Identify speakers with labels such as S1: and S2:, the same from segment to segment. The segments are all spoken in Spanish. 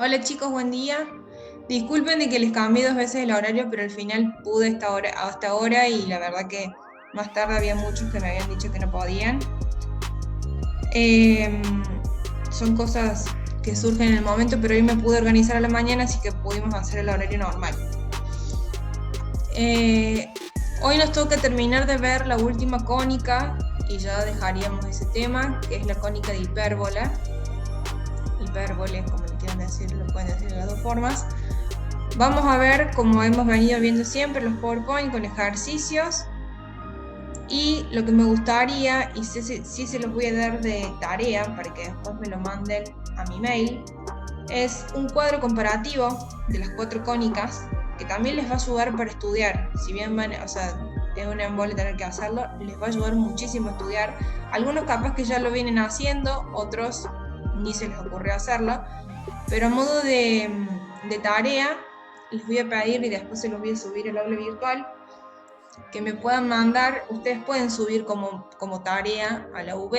S1: Hola chicos, buen día. Disculpen de que les cambié 2 veces el horario, pero al final pude hasta ahora y la verdad que más tarde había muchos que me habían dicho que no podían. Eh, Son cosas que surgen en el momento, pero hoy me pude organizar a la mañana, así que pudimos hacer el horario normal. Hoy nos toca terminar de ver la última cónica y ya dejaríamos ese tema, que es la cónica de hipérbola. Hipérbole, como le quieran decir, lo pueden decir de las dos formas. Vamos a ver, como hemos venido viendo siempre, los PowerPoint con ejercicios. Y lo que me gustaría, y sí se los voy a dar de tarea para que después me lo manden a mi mail, es un cuadro comparativo de las 4 cónicas, que también les va a ayudar para estudiar. Si bien es una embole tener que hacerlo, les va a ayudar muchísimo a estudiar. Algunos capaz que ya lo vienen haciendo, otros ni se les ocurrió hacerlo, pero a modo de tarea, les voy a pedir, y después se los voy a subir al aula virtual, que me puedan mandar. Ustedes pueden subir como tarea a la UB,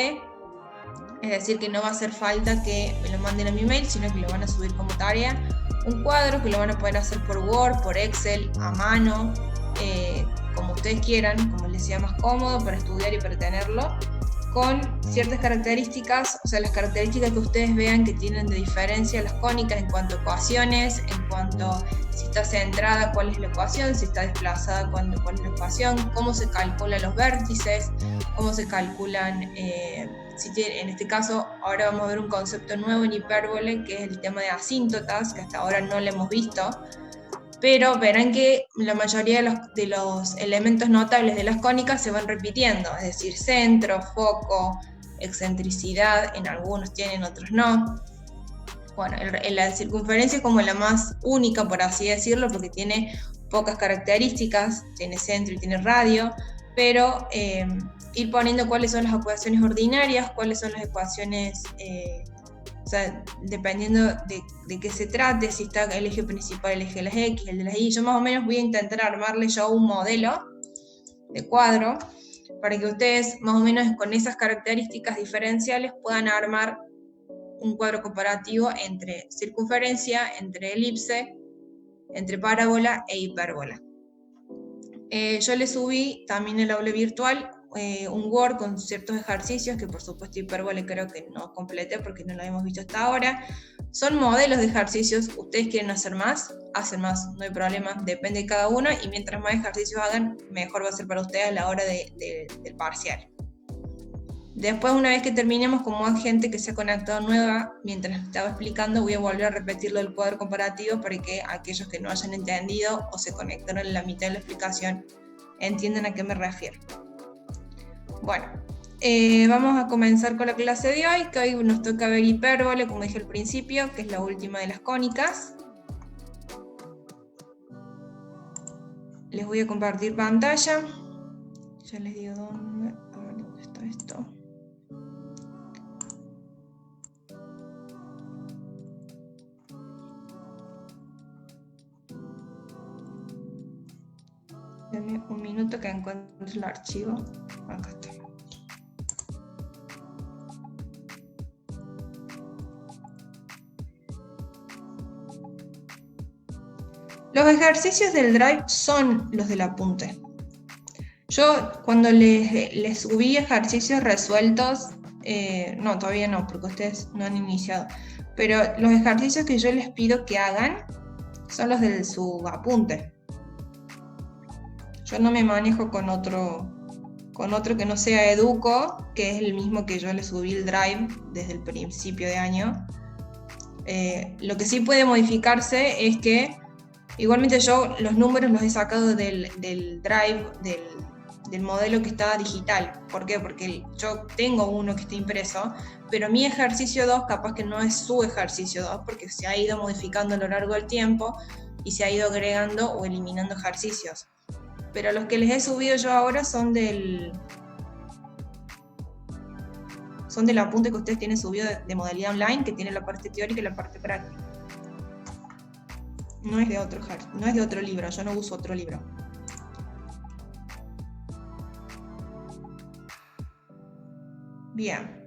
S1: es decir, que no va a hacer falta que me lo manden a mi mail, sino que lo van a subir como tarea. Un cuadro que lo van a poder hacer por Word, por Excel, a mano, como ustedes quieran, como les sea más cómodo para estudiar y para tenerlo, con ciertas características, o sea, las características que ustedes vean que tienen de diferencia las cónicas en cuanto a ecuaciones, en cuanto a si está centrada, cuál es la ecuación, si está desplazada, cuál es la ecuación, cómo se calculan los vértices, cómo se calculan, en este caso, ahora vamos a ver un concepto nuevo en hipérbole, que es el tema de asíntotas, que hasta ahora no lo hemos visto, pero verán que la mayoría de los elementos notables de las cónicas se van repitiendo, es decir, centro, foco, excentricidad, en algunos tienen, otros no. Bueno, la circunferencia es como la más única, por así decirlo, porque tiene pocas características, tiene centro y tiene radio, pero ir poniendo cuáles son las ecuaciones ordinarias, cuáles son las ecuaciones, o sea, dependiendo de qué se trate, si está el eje principal, el eje de las X, el de las Y. Yo más o menos voy a intentar armarle yo un modelo de cuadro para que ustedes más o menos con esas características diferenciales puedan armar un cuadro comparativo entre circunferencia, entre elipse, entre parábola e hipérbola. Yo le subí también el aula virtual un Word con ciertos ejercicios que por supuesto hipérbole creo que no completé porque no lo hemos visto hasta ahora. Son modelos de ejercicios. Ustedes quieren hacer más, hacen más, no hay problema, depende de cada uno, y mientras más ejercicios hagan, mejor va a ser para ustedes a la hora del parcial. Después, una vez que terminemos, como hay gente que se ha conectado nueva, mientras estaba explicando, voy a volver a repetirlo del cuadro comparativo para que aquellos que no hayan entendido o se conectaron en la mitad de la explicación entiendan a qué me refiero. Bueno, vamos a comenzar con la clase de hoy, que hoy nos toca ver hipérbole, como dije al principio, que es la última de las cónicas. Les voy a compartir pantalla. Ya les digo dónde. A ver dónde está esto. Denme un minuto que encuentre el archivo. Acá está. Los ejercicios del Drive son los del apunte. Yo cuando les subí ejercicios resueltos, no, todavía no, porque ustedes no han iniciado, pero los ejercicios que yo les pido que hagan son los de su apunte. Yo no me manejo con otro que no sea Educo, que es el mismo que yo le subí el Drive desde el principio de año. Lo que sí puede modificarse es que igualmente yo los números los he sacado del Drive, del modelo que está digital. ¿Por qué? Porque yo tengo uno que está impreso, pero mi ejercicio 2 capaz que no es su ejercicio 2, porque se ha ido modificando a lo largo del tiempo y se ha ido agregando o eliminando ejercicios. Pero los que les he subido yo ahora son del apunte que ustedes tienen subido de modalidad online, que tiene la parte teórica y la parte práctica. No es de otro libro, yo no uso otro libro. Bien.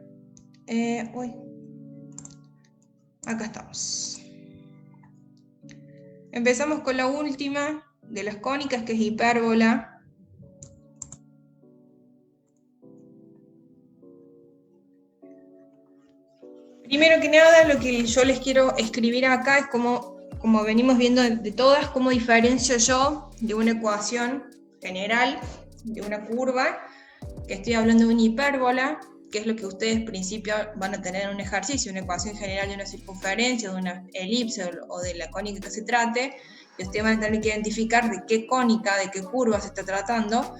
S1: Acá estamos. Empezamos con la última de las cónicas, que es hipérbola. Primero que nada, lo que yo les quiero escribir acá es como venimos viendo de todas, cómo diferencio yo de una ecuación general, de una curva, que estoy hablando de una hipérbola, que es lo que ustedes en principio van a tener en un ejercicio, una ecuación general de una circunferencia, de una elipse o de la cónica que se trate, y ustedes van a tener que identificar de qué cónica, de qué curva se está tratando.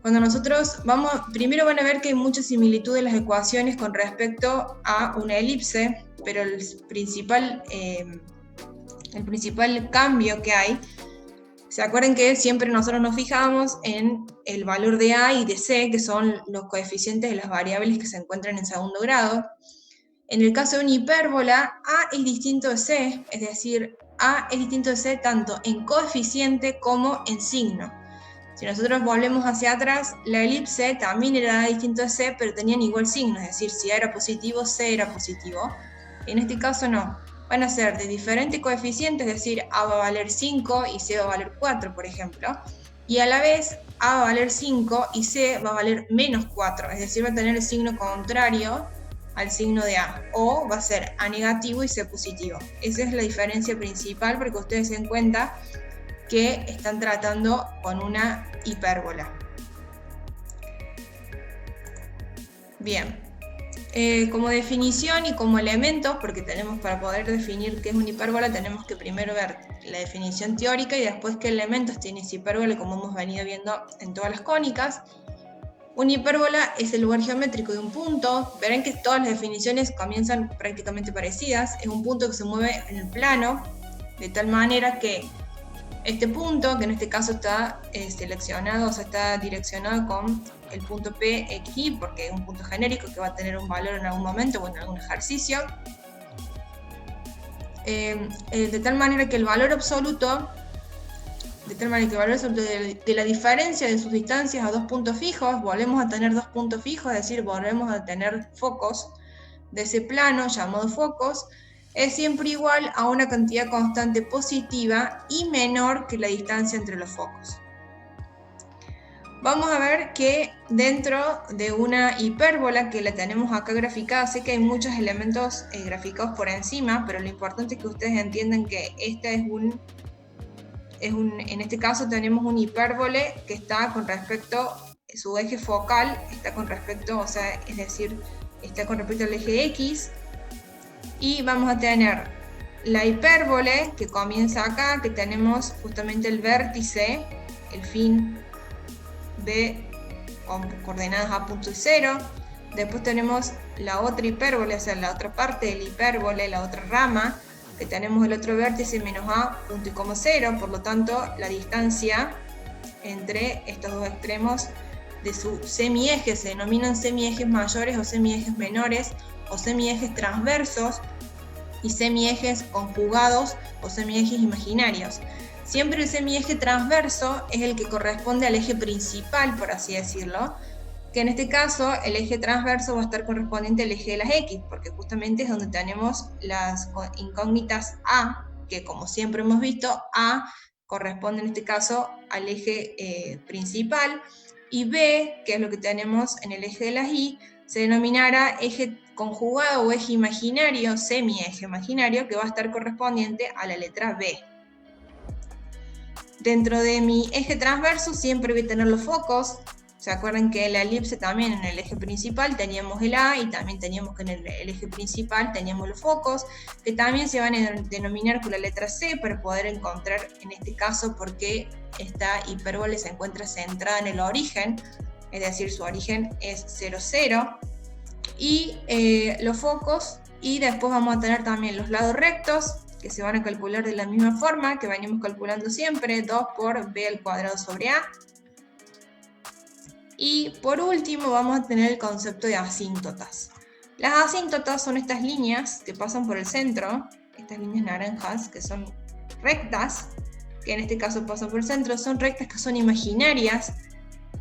S1: Cuando nosotros primero van a ver que hay mucha similitud en las ecuaciones con respecto a una elipse, pero el principal cambio que hay, ¿se acuerdan que siempre nosotros nos fijamos en el valor de A y de C, que son los coeficientes de las variables que se encuentran en segundo grado? En el caso de una hipérbola, A es distinto de C, es decir, A es distinto de C tanto en coeficiente como en signo. Si nosotros volvemos hacia atrás, la elipse también era distinto de C, pero tenían igual signo, es decir, si A era positivo, C era positivo. En este caso no, van a ser de diferentes coeficientes, es decir, A va a valer 5 y C va a valer 4, por ejemplo, y a la vez A va a valer 5 y C va a valer menos 4, es decir, va a tener el signo contrario al signo de A, o va a ser A negativo y C positivo. Esa es la diferencia principal, para que ustedes se den cuenta que están tratando con una hipérbola. Bien, como definición y como elementos, porque tenemos, para poder definir qué es una hipérbola, tenemos que primero ver la definición teórica y después qué elementos tiene esa hipérbola, como hemos venido viendo en todas las cónicas. Una hipérbola es el lugar geométrico de un punto. Verán que todas las definiciones comienzan prácticamente parecidas. Es un punto que se mueve en el plano, de tal manera que este punto, que en este caso está seleccionado, o sea, está direccionado con el punto P, X, Y, porque es un punto genérico que va a tener un valor en algún momento o en algún ejercicio. De tal manera que el valor absoluto, de la diferencia de sus distancias a dos puntos fijos, volvemos a tener dos puntos fijos, es decir, volvemos a tener focos de ese plano llamado focos, es siempre igual a una cantidad constante positiva y menor que la distancia entre los focos. Vamos a ver que dentro de una hipérbola, que la tenemos acá graficada, sé que hay muchos elementos graficados por encima, pero lo importante es que ustedes entiendan que este en este caso tenemos un hipérbole que está con respecto, su eje focal está con respecto, o sea, es decir, está con respecto al eje X, y vamos a tener la hipérbole que comienza acá, que tenemos justamente el vértice, el fin de coordenadas a punto y 0, después tenemos la otra hipérbole, o sea, la otra parte del hipérbole, la otra rama, que tenemos el otro vértice menos a punto y coma 0, por lo tanto la distancia entre estos dos extremos de su semieje se denominan semiejes mayores o semiejes menores, o semiejes transversos y semiejes conjugados o semiejes imaginarios. Siempre el semieje transverso es el que corresponde al eje principal, por así decirlo, que en este caso el eje transverso va a estar correspondiente al eje de las X, porque justamente es donde tenemos las incógnitas A, que como siempre hemos visto, A corresponde en este caso al eje principal, y B, que es lo que tenemos en el eje de las Y, se denominará eje conjugado o eje imaginario, semieje imaginario, que va a estar correspondiente a la letra B. Dentro de mi eje transverso siempre voy a tener los focos. ¿Se acuerdan que en la elipse también en el eje principal teníamos el A y también teníamos que en el eje principal teníamos los focos, que también se van a denominar con la letra C para poder encontrar en este caso por qué esta hipérbole se encuentra centrada en el origen, es decir, su origen es 0, 0, y los focos, y después vamos a tener también los lados rectos, que se van a calcular de la misma forma que venimos calculando siempre, 2 por b al cuadrado sobre a. Y por último vamos a tener el concepto de asíntotas. Las asíntotas son estas líneas que pasan por el centro, estas líneas naranjas que son rectas, que en este caso pasan por el centro, son rectas que son imaginarias,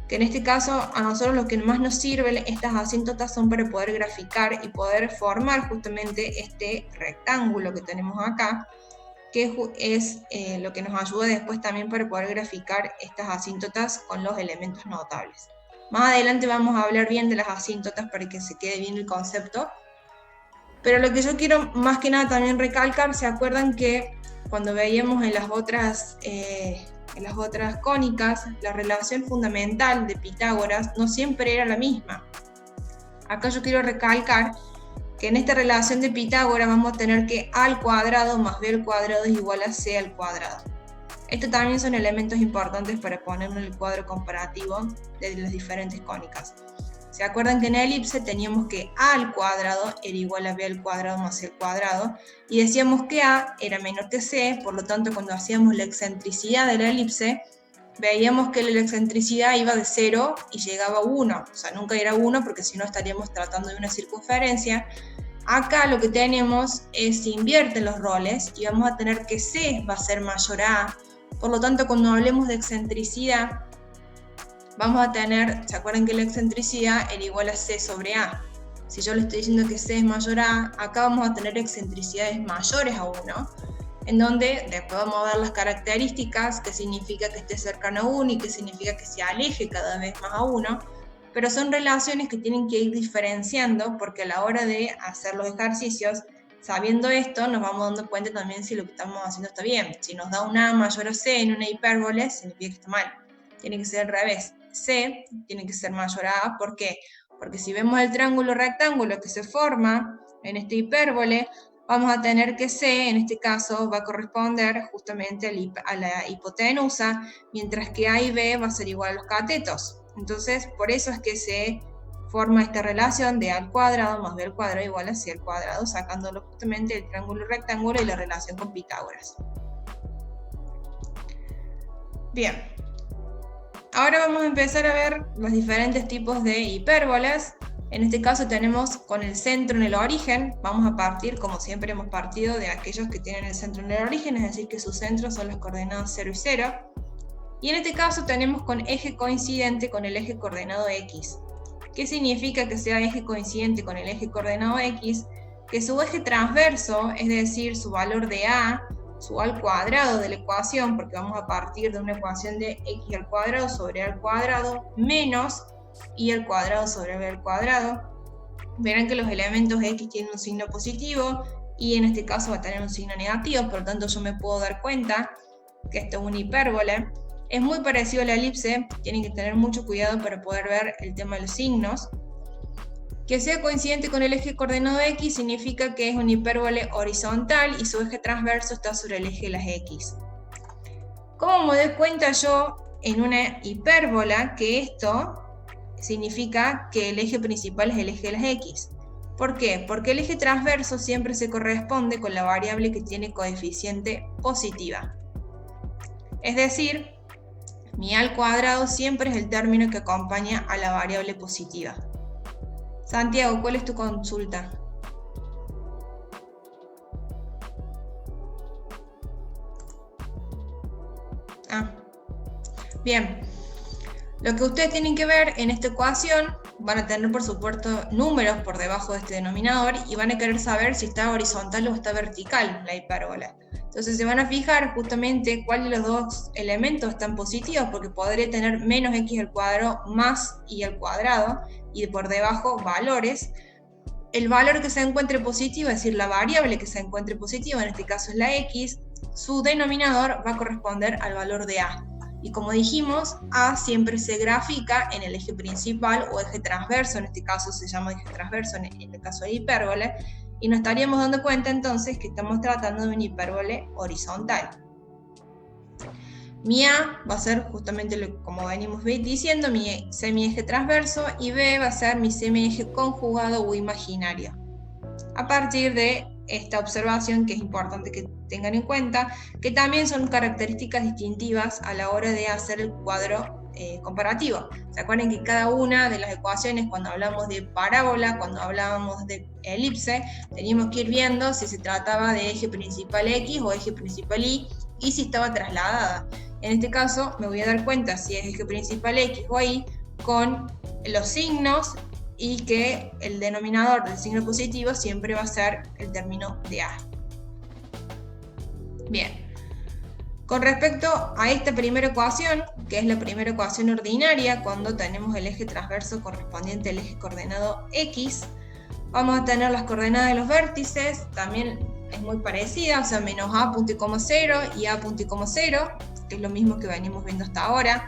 S1: que en este caso a nosotros lo que más nos sirve estas asíntotas son para poder graficar y poder formar justamente este rectángulo que tenemos acá, que es lo que nos ayuda después también para poder graficar estas asíntotas con los elementos notables. Más adelante vamos a hablar bien de las asíntotas para que se quede bien el concepto. Pero lo que yo quiero más que nada también recalcar, ¿se acuerdan que cuando veíamos en las otras cónicas, la relación fundamental de Pitágoras no siempre era la misma? Acá yo quiero recalcar que en esta relación de Pitágoras vamos a tener que a al cuadrado más b al cuadrado es igual a c al cuadrado. Estos también son elementos importantes para poner en el cuadro comparativo de las diferentes cónicas. ¿Se acuerdan que en la elipse teníamos que a al cuadrado era igual a b al cuadrado más c al cuadrado? Y decíamos que a era menor que c, por lo tanto cuando hacíamos la excentricidad de la elipse, veíamos que la excentricidad iba de 0 y llegaba a 1. O sea, nunca era 1 porque si no estaríamos tratando de una circunferencia. Acá lo que tenemos es se invierten los roles y vamos a tener que c va a ser mayor a a. Por lo tanto, cuando hablemos de excentricidad, vamos a tener, ¿se acuerdan que la excentricidad era igual a c sobre a? Si yo le estoy diciendo que c es mayor a a, acá vamos a tener excentricidades mayores a 1, en donde después vamos a ver las características, que significa que esté cercano a 1 y que significa que se aleje cada vez más a 1, pero son relaciones que tienen que ir diferenciando, porque a la hora de hacer los ejercicios, sabiendo esto, nos vamos dando cuenta también si lo que estamos haciendo está bien. Si nos da una a mayor a c en una hipérbole, significa que está mal. Tiene que ser al revés. C tiene que ser mayor a a. ¿Por qué? Porque si vemos el triángulo rectángulo que se forma en esta hipérbole, vamos a tener que C, en este caso, va a corresponder justamente a la hipotenusa, mientras que A y B va a ser igual a los catetos. Entonces, por eso es que se forma esta relación de A al cuadrado más B al cuadrado igual a C al cuadrado, sacándolo justamente del triángulo rectángulo y la relación con Pitágoras. Bien. Ahora vamos a empezar a ver los diferentes tipos de hipérbolas. En este caso tenemos con el centro en el origen. Vamos a partir, como siempre hemos partido, de aquellos que tienen el centro en el origen, es decir, que sus centros son las coordenadas 0 y 0. Y en este caso tenemos con eje coincidente con el eje coordenado x. ¿Qué significa que sea eje coincidente con el eje coordenado x? Que su eje transverso, es decir, su valor de a, su a al cuadrado de la ecuación, porque vamos a partir de una ecuación de x al cuadrado sobre a al cuadrado menos y al cuadrado sobre b al cuadrado. Verán que los elementos x tienen un signo positivo y en este caso va a tener un signo negativo, por lo tanto yo me puedo dar cuenta que esto es una hipérbole. Es muy parecido a la elipse, tienen que tener mucho cuidado para poder ver el tema de los signos. Que sea coincidente con el eje coordenado x significa que es una hipérbole horizontal y su eje transverso está sobre el eje de las x. ¿Cómo me doy cuenta yo en una hipérbola que esto significa que el eje principal es el eje de las x? ¿Por qué? Porque el eje transverso siempre se corresponde con la variable que tiene coeficiente positiva. Es decir, mi a al cuadrado siempre es el término que acompaña a la variable positiva. Santiago, ¿cuál es tu consulta? Bien. Lo que ustedes tienen que ver en esta ecuación, van a tener por supuesto números por debajo de este denominador y van a querer saber si está horizontal o está vertical la hipérbola. Entonces se van a fijar justamente cuál de los dos elementos están positivos, porque podré tener menos x al cuadrado más y al cuadrado, y por debajo valores. El valor que se encuentre positivo, es decir, la variable que se encuentre positiva, en este caso es la x, su denominador va a corresponder al valor de a. Y como dijimos, a siempre se grafica en el eje principal o eje transverso, en este caso se llama eje transverso en el caso de hipérbole, y nos estaríamos dando cuenta entonces que estamos tratando de una hipérbole horizontal. Mi A va a ser justamente como venimos diciendo, mi semieje transverso, y B va a ser mi semieje conjugado o imaginario. A partir de esta observación, que es importante que tengan en cuenta, que también son características distintivas a la hora de hacer el cuadro comparativo. ¿Se acuerdan que cada una de las ecuaciones, cuando hablamos de parábola, cuando hablábamos de elipse, teníamos que ir viendo si se trataba de eje principal X o eje principal Y si estaba trasladada? En este caso me voy a dar cuenta si es eje principal X o Y con los signos, y que el denominador del signo positivo siempre va a ser el término de A. Bien. Con respecto a esta primera ecuación, que es la primera ecuación ordinaria, cuando tenemos el eje transverso correspondiente al eje coordenado X, vamos a tener las coordenadas de los vértices, también es muy parecida, o sea, menos A punto y coma 0 y A punto y coma 0, que es lo mismo que venimos viendo hasta ahora,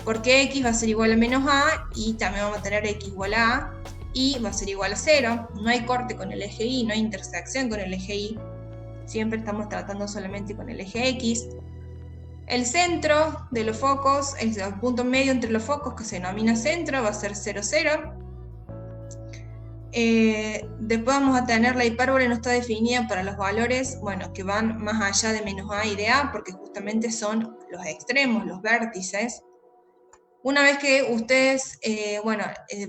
S1: porque X va a ser igual a menos A y también vamos a tener X igual a A y va a ser igual a 0, no hay corte con el eje Y, no hay intersección con el eje Y, siempre estamos tratando solamente con el eje X. El centro de los focos, el punto medio entre los focos que se denomina centro, va a ser 0, 0. Después vamos a tener la hipérbole, no está definida para los valores, bueno, que van más allá de menos A y de A, porque justamente son los extremos, los vértices. Una vez que ustedes,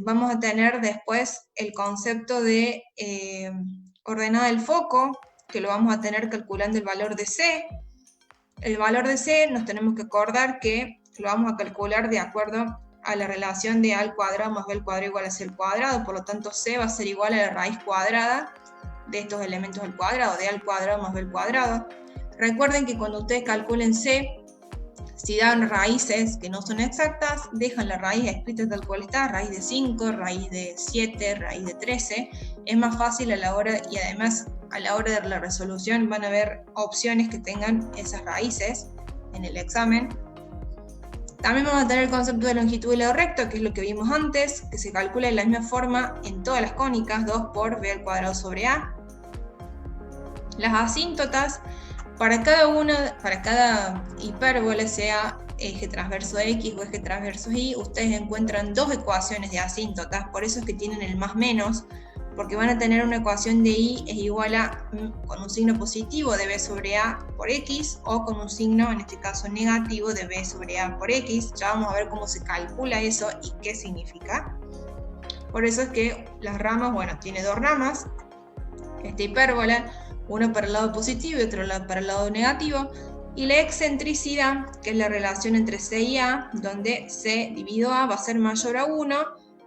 S1: vamos a tener después el concepto de coordenada del foco, que lo vamos a tener calculando el valor de C. El valor de C nos tenemos que acordar que lo vamos a calcular de acuerdo a la relación de A al cuadrado más B al cuadrado igual a C al cuadrado, por lo tanto C va a ser igual a la raíz cuadrada de estos elementos al cuadrado, de A al cuadrado más B al cuadrado. Recuerden que cuando ustedes calculen C, si dan raíces que no son exactas, dejan la raíz escrita tal cual está, raíz de 5, raíz de 7, raíz de 13, es más fácil a la hora, y además a la hora de la resolución van a haber opciones que tengan esas raíces en el examen. También vamos a tener el concepto de longitud del lado recto, que es lo que vimos antes, que se calcula de la misma forma en todas las cónicas, 2 por b al cuadrado sobre a. Las asíntotas, para cada hipérbole, sea eje transverso X o eje transverso Y, ustedes encuentran dos ecuaciones de asíntotas, por eso es que tienen el más menos, porque van a tener una ecuación de Y es igual a, con un signo positivo de B sobre A por X, o con un signo, en este caso negativo, de B sobre A por X. Ya vamos a ver cómo se calcula eso y qué significa. Por eso es que las ramas, bueno, tiene dos ramas, esta hipérbola, uno para el lado positivo y otro para el lado negativo, y la excentricidad, que es la relación entre C y A, donde C dividido A va a ser mayor a 1,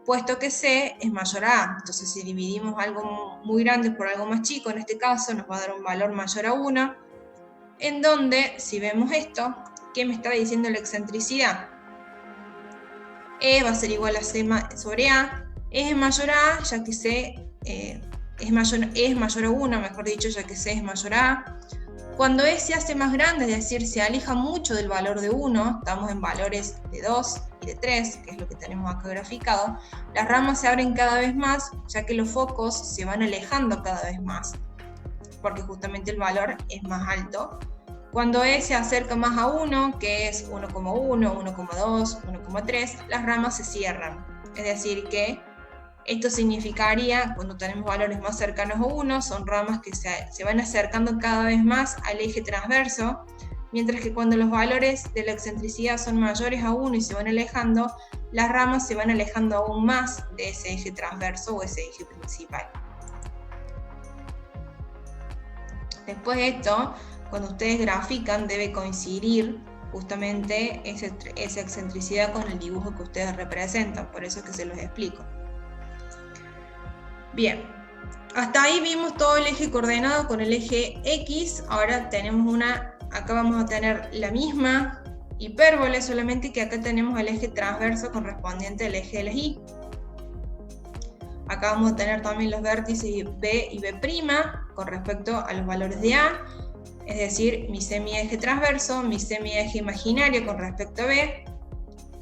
S1: puesto que C es mayor a A. Entonces, si dividimos algo muy grande por algo más chico, en este caso nos va a dar un valor mayor a 1, en donde, si vemos esto, ¿qué me está diciendo la excentricidad? E va a ser igual a C sobre A, E es mayor a A, ya que C es mayor a 1, mejor dicho, ya que C es mayor a A. Cuando E se hace más grande, es decir, se aleja mucho del valor de 1, estamos en valores de 2 y de 3, que es lo que tenemos acá graficado, las ramas se abren cada vez más, ya que los focos se van alejando cada vez más, porque justamente el valor es más alto. Cuando E se acerca más a 1, que es 1,1, 1,2, 1,3, las ramas se cierran. Es decir, que esto significaría, cuando tenemos valores más cercanos a 1, son ramas que se van acercando cada vez más al eje transverso, mientras que cuando los valores de la excentricidad son mayores a 1 y se van alejando, las ramas se van alejando aún más de ese eje transverso o ese eje principal. Después de esto, cuando ustedes grafican, debe coincidir justamente esa excentricidad con el dibujo que ustedes representan, por eso es que se los explico. Bien, hasta ahí vimos todo el eje coordenado con el eje X. Ahora tenemos acá vamos a tener la misma hipérbole, solamente que acá tenemos el eje transverso correspondiente al eje de las Y. Acá vamos a tener también los vértices B y B' con respecto a los valores de A, es decir, mi semieje transverso, mi semieje imaginario con respecto a B,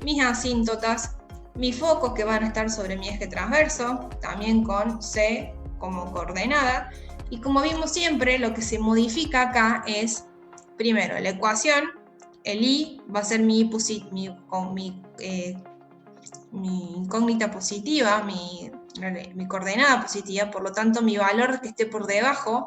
S1: mis asíntotas, mis focos que van a estar sobre mi eje transverso, también con C como coordenada, y como vimos siempre, lo que se modifica acá es, primero, la ecuación, el Y va a ser mi incógnita positiva, mi coordenada positiva, por lo tanto mi valor que esté por debajo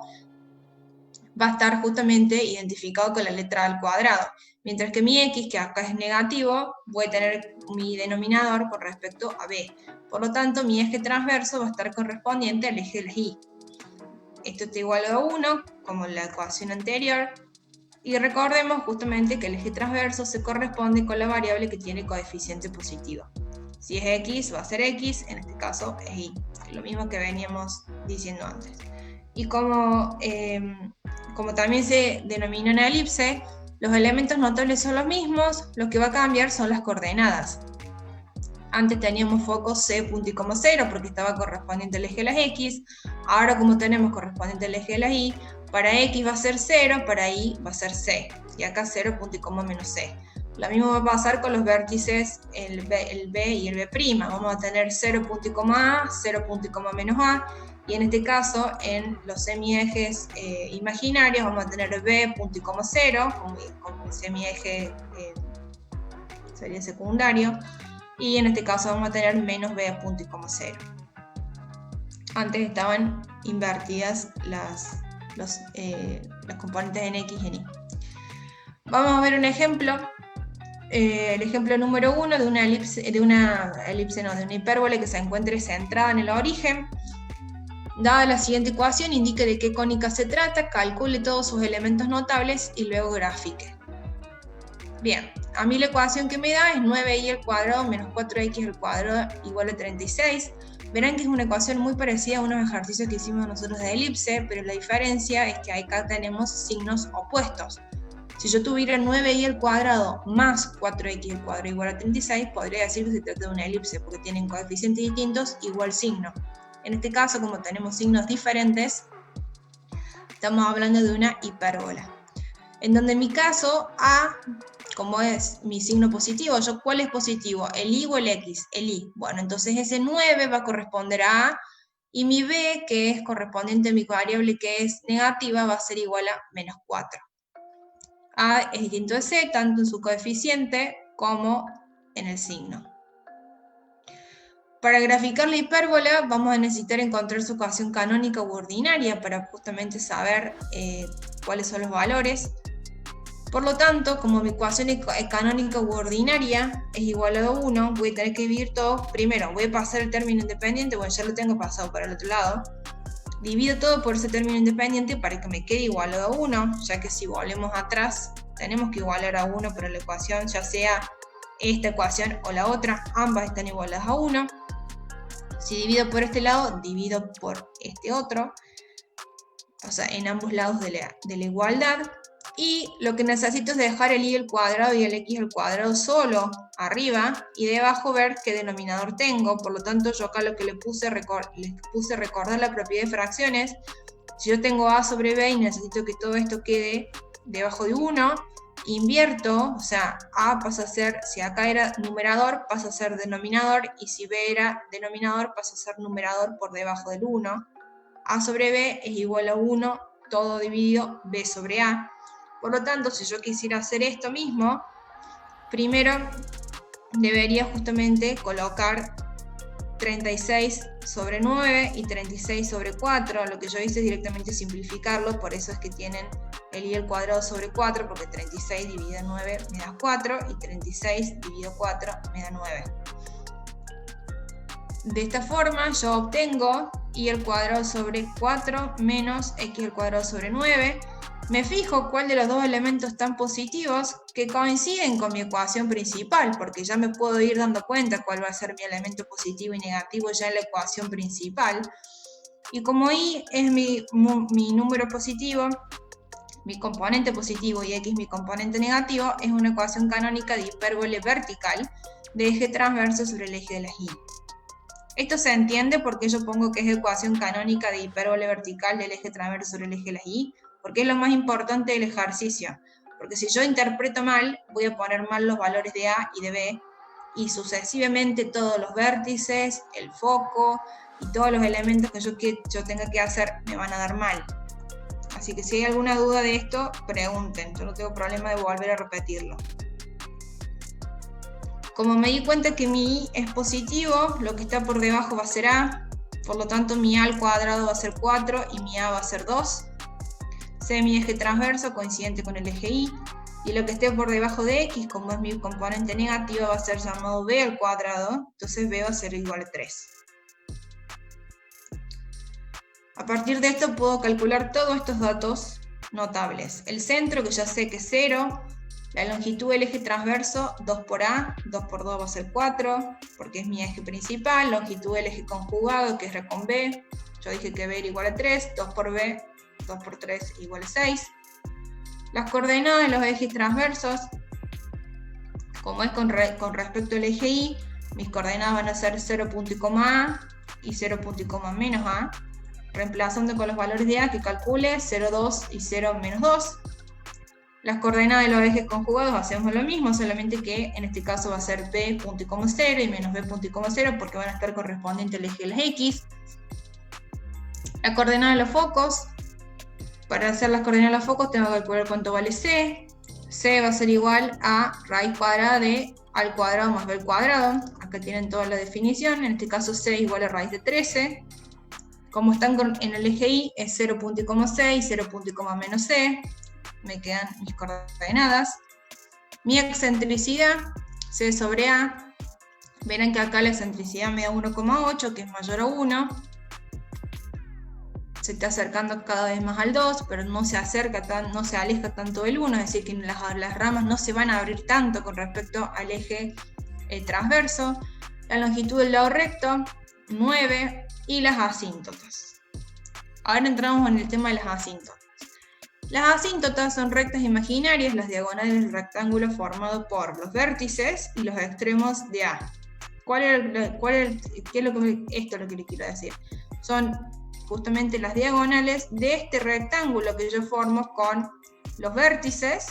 S1: va a estar justamente identificado con la letra al cuadrado, mientras que mi X, que acá es negativo, voy a tener mi denominador con respecto a B. Por lo tanto, mi eje transverso va a estar correspondiente al eje de las Y. Esto está igual a 1, como en la ecuación anterior, y recordemos justamente que el eje transverso se corresponde con la variable que tiene coeficiente positivo. Si es X, va a ser X, en este caso es Y, lo mismo que veníamos diciendo antes. Y como como también se denomina una elipse, los elementos notables son los mismos, lo que va a cambiar son las coordenadas. Antes teníamos foco C, punto y coma 0, porque estaba correspondiente al eje de las X. Ahora, como tenemos correspondiente al eje de las Y, para X va a ser 0, para Y va a ser C. Y acá 0, punto y coma menos C. Lo mismo va a pasar con los vértices, el B y el B'. Vamos a tener 0, punto y coma A, 0, punto y coma menos A. Y en este caso, en los semiejes imaginarios, vamos a tener B, punto y coma 0, como el semieje sería secundario. Y en este caso vamos a tener menos B, punto y coma 0. Antes estaban invertidas las componentes en X y en Y. Vamos a ver un ejemplo. El ejemplo número 1 de una hipérbole que se encuentre centrada en el origen. Dada la siguiente ecuación, indique de qué cónica se trata, calcule todos sus elementos notables y luego grafique. Bien, a mí la ecuación que me da es 9y al cuadrado menos 4x al cuadrado igual a 36. Verán que es una ecuación muy parecida a unos ejercicios que hicimos nosotros de elipse, pero la diferencia es que acá tenemos signos opuestos. Si yo tuviera 9y al cuadrado más 4x al cuadrado igual a 36, podría decir que se trata de una elipse, porque tienen coeficientes distintos, igual signo. En este caso, como tenemos signos diferentes, estamos hablando de una hipérbola. En donde en mi caso, A, como es mi signo positivo, ¿cuál es positivo? ¿El Y o el X? El Y. Bueno, entonces ese 9 va a corresponder a A, y mi B, que es correspondiente a mi variable que es negativa, va a ser igual a menos 4. A es distinto de C, tanto en su coeficiente como en el signo. Para graficar la hipérbola vamos a necesitar encontrar su ecuación canónica u ordinaria para justamente saber cuáles son los valores. Por lo tanto, como mi ecuación canónica u ordinaria es igual a 1, voy a tener que dividir todo. Primero, voy a pasar el término independiente, bueno, ya lo tengo pasado para el otro lado. Divido todo por ese término independiente para que me quede igualado a 1, ya que si volvemos atrás, tenemos que igualar a 1 para la ecuación, ya sea esta ecuación o la otra, ambas están igualadas a 1. Si divido por este lado, divido por este otro, o sea, en ambos lados de la igualdad. Y lo que necesito es dejar el y al cuadrado y el x al cuadrado solo arriba, y debajo ver qué denominador tengo. Por lo tanto, yo acá lo que les puse recordar la propiedad de fracciones. Si yo tengo a sobre b y necesito que todo esto quede debajo de 1, invierto, o sea, a pasa a ser, si acá era numerador, pasa a ser denominador, y si b era denominador, pasa a ser numerador por debajo del 1. A sobre b es igual a 1, todo dividido b sobre a. Por lo tanto, si yo quisiera hacer esto mismo, primero debería justamente colocar 36 sobre 9 y 36 sobre 4. Lo que yo hice es directamente simplificarlo, por eso es que tienen el y al cuadrado sobre 4, porque 36 dividido 9 me da 4 y 36 dividido 4 me da 9. De esta forma yo obtengo y al cuadrado sobre 4 menos x al cuadrado sobre 9. Me fijo cuál de los dos elementos están positivos que coinciden con mi ecuación principal, porque ya me puedo ir dando cuenta cuál va a ser mi elemento positivo y negativo ya en la ecuación principal. Y como y es mi número positivo, mi componente positivo, y x mi componente negativo, es una ecuación canónica de hipérbole vertical de eje transverso sobre el eje de las y. Esto se entiende porque yo pongo que es ecuación canónica de hipérbole vertical del eje transverso sobre el eje de las y, porque es lo más importante del ejercicio. Porque si yo interpreto mal, voy a poner mal los valores de A y de B, y sucesivamente todos los vértices, el foco y todos los elementos que yo tenga que hacer me van a dar mal. Así que si hay alguna duda de esto, pregunten, yo no tengo problema de volver a repetirlo. Como me di cuenta que mi y es positivo, lo que está por debajo va a ser A, por lo tanto mi A al cuadrado va a ser 4 y mi A va a ser 2. C mi eje transverso coincidente con el eje Y, y lo que esté por debajo de X, como es mi componente negativa, va a ser llamado B al cuadrado, entonces B va a ser igual a 3. A partir de esto puedo calcular todos estos datos notables. El centro, que ya sé que es 0, la longitud del eje transverso, 2 por A, 2 por 2 va a ser 4, porque es mi eje principal. Longitud del eje conjugado, que es R con B, yo dije que B era igual a 3, 2 por B 2 por 3 igual a 6. Las coordenadas de los ejes transversos, como es con respecto al eje Y, mis coordenadas van a ser 0 punto y coma A y 0 punto y coma menos A, reemplazando con los valores de A que calcule 0, 2 y 0, menos 2. Las coordenadas de los ejes conjugados hacemos lo mismo, solamente que en este caso va a ser B punto y coma 0 y menos B punto y coma 0 porque van a estar correspondientes al eje de las X. La coordenada de los focos, para hacer las coordenadas de los focos tengo que calcular cuánto vale C. C va a ser igual a raíz cuadrada de A al cuadrado más B al cuadrado. Acá tienen toda la definición, en este caso C igual a raíz de 13. Como están en el eje Y es 0 punto y coma 6, 0 punto y coma menos C. Me quedan mis coordenadas. Mi excentricidad, C sobre A. Verán que acá la excentricidad me da 1,8, que es mayor a 1. Se está acercando cada vez más al 2, pero no se aleja tanto del 1, es decir, que las ramas no se van a abrir tanto con respecto al eje transverso. La longitud del lado recto, 9, y las asíntotas. Ahora entramos en el tema de las asíntotas. Las asíntotas son rectas imaginarias, las diagonales del rectángulo formado por los vértices y los extremos de A. Esto es lo que les quiero decir. Son justamente las diagonales de este rectángulo que yo formo con los vértices